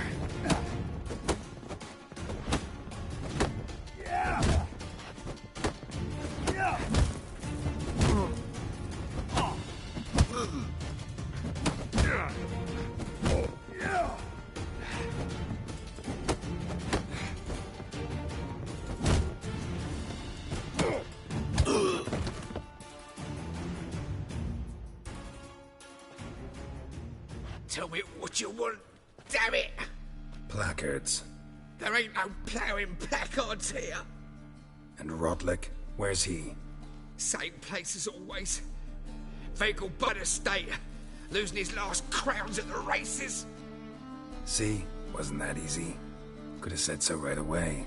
S7: Tell me what you want, damn it!
S2: Placards.
S7: There ain't no ploughing placards here.
S2: And Rodlick? Where's he?
S7: Same place as always. Vehicle Bud Estate. Losing his last crowns at the races.
S2: See? Wasn't that easy? Could have said so right away.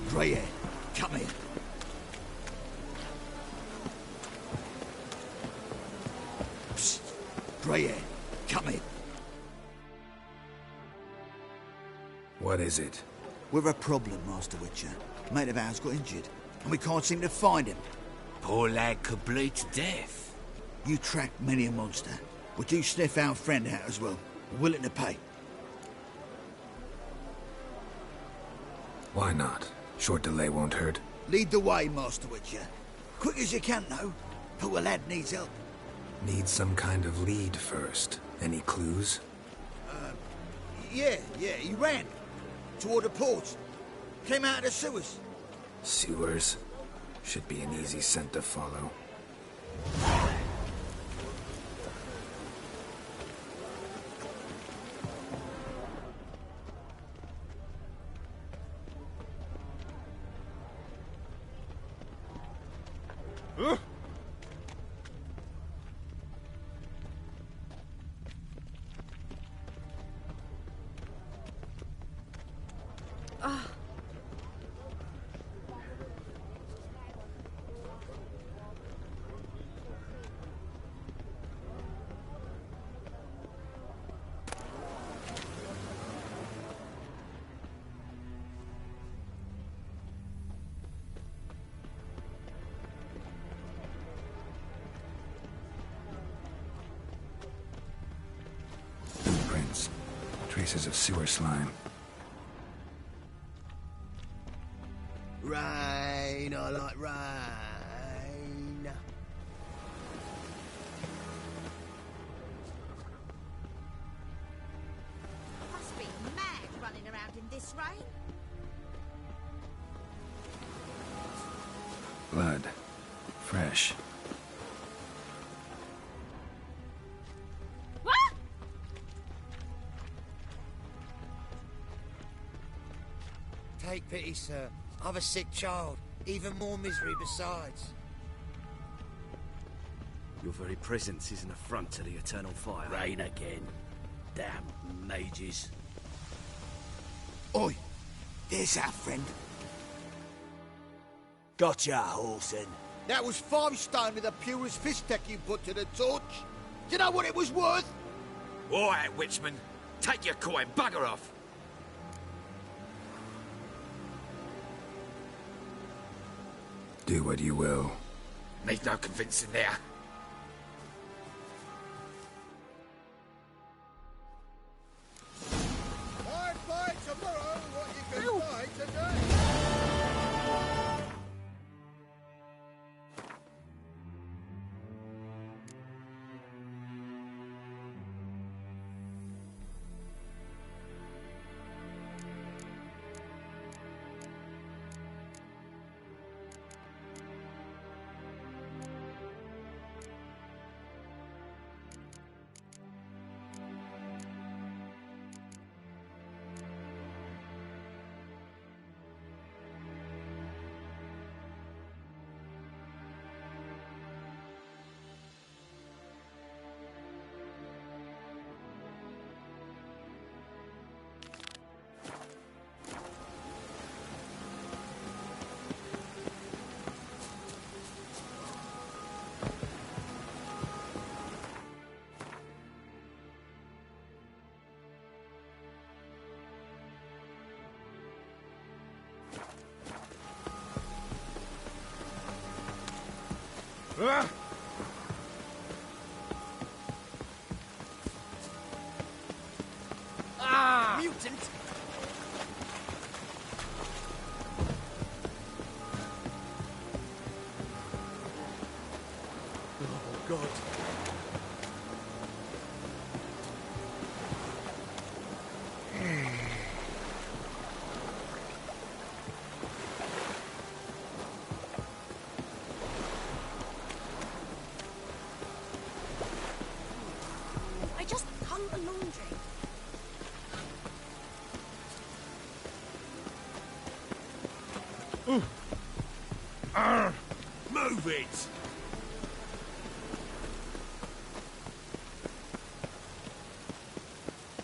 S11: Greyhair, come here. Psst. Greyhair, come here.
S2: What is it?
S11: We're a problem, Master Witcher. Mate of ours got injured, and we can't seem to find him.
S7: Poor lad could bleed to death.
S11: You track many a monster. Would you sniff our friend out as well? We're willing to pay.
S2: Why not? Short delay won't hurt.
S11: Lead the way, Master Witcher. Quick as you can, though. Poor lad needs help.
S2: Need some kind of lead first. Any clues?
S11: Yeah, he ran. Toward the port. Came out of the sewers.
S2: Sewers? Should be an easy scent to follow. Prints. Traces of sewer slime.
S4: Rain, I like rain.
S10: Must be mad running around in this rain.
S2: Blood. Fresh.
S6: Take pity, sir. I've a sick child. Even more misery besides.
S3: Your very presence is an affront to the eternal fire.
S6: Rain again.
S3: Damn mages.
S11: Oi! There's our friend.
S6: Gotcha, Horson.
S11: That was 5 stone with the purest fish tech you put to the torch. Do you know what it was worth?
S7: All right, Witchman. Take your coin, bugger off.
S2: Do what you will.
S7: Need no convincing there.
S12: Might buy tomorrow what you can buy today.
S22: Ah!
S18: Mutant!
S13: Oh, God.
S10: I just hung the laundry.
S13: Move it!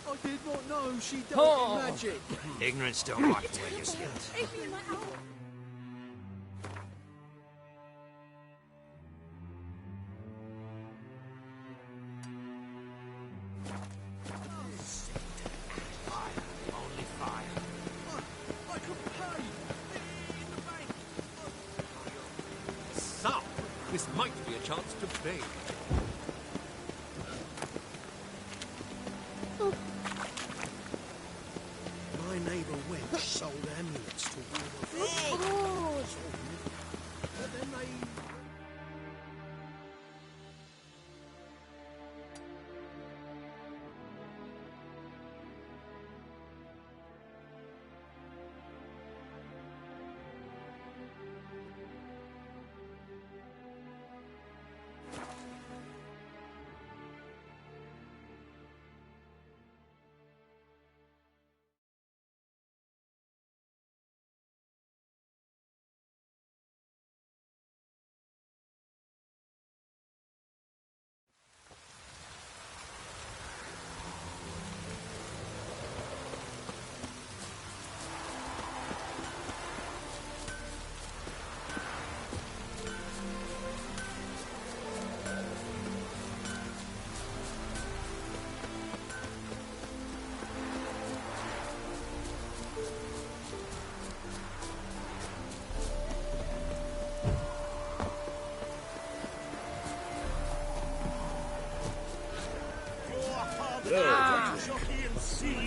S14: I did not know she dealt
S18: Oh.
S14: in magic.
S8: Ignorance don't like the way you see it.
S14: Only fire. I can pay. In the bank.
S18: So, this might be a chance to bathe.
S4: My neighbour Wench sold amulets to ward off.
S10: Oh,
S4: But then they...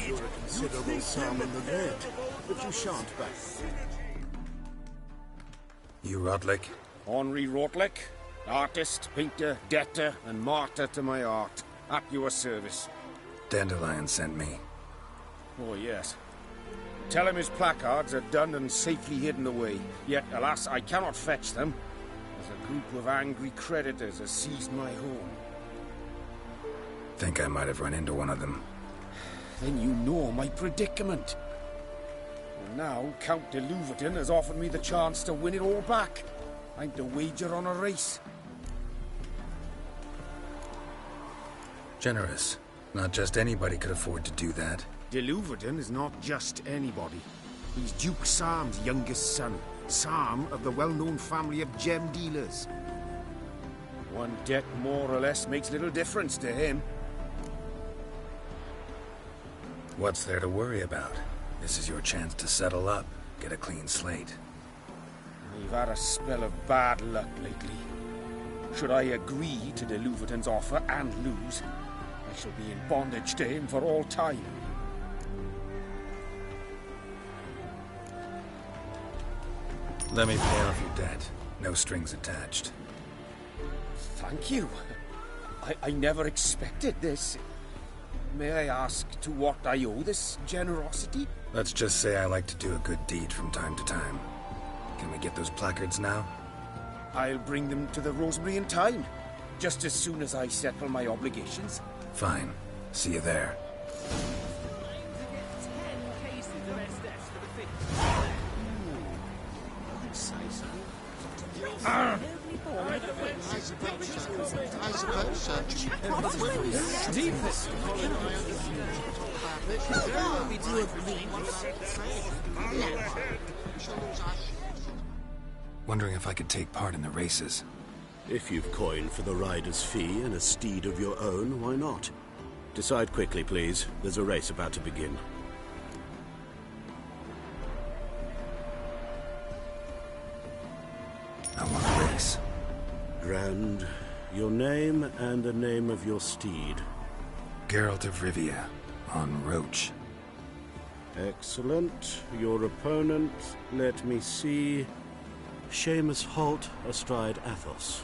S12: You're a considerable sum in the red, but you shan't back.
S2: You Rotlick?
S7: Henri Rotlick, artist, painter, debtor, and martyr to my art. At your service.
S2: Dandelion sent me.
S7: Oh, yes. Tell him his placards are done and safely hidden away. Yet, alas, I cannot fetch them, as a group of angry creditors has seized my home.
S2: Think I might have run into one of them.
S7: Then you know my predicament. And now Count de Louverton has offered me the chance to win it all back. I'm to wager on a race.
S2: Generous. Not just anybody could afford to do that.
S7: De Louverton is not just anybody. He's Duke Sam's youngest son. Sam of the well-known family of gem dealers. One debt more or less makes little difference to him.
S2: What's there to worry about? This is your chance to settle up, get a clean slate.
S7: We've had a spell of bad luck lately. Should I agree to de Louverton's offer and lose, I shall be in bondage to him for all time.
S2: Let me pay off your debt. No strings attached.
S7: Thank you. I never expected this. May I ask to what I owe this generosity?
S2: Let's just say I like to do a good deed from time to time. Can we get those placards now?
S7: I'll bring them to the Rosemary in time, just as soon as I settle my obligations.
S2: Fine. See you there. Wondering if I could take part in the races.
S15: If you've coin for the rider's fee and a steed of your own, why not? Decide quickly, please. There's a race about to begin.
S2: I want a race.
S15: Grand. Your name and the name of your steed.
S2: Geralt of Rivia, on Roach.
S15: Excellent. Your opponent, let me see. Seamus Holt astride Athos.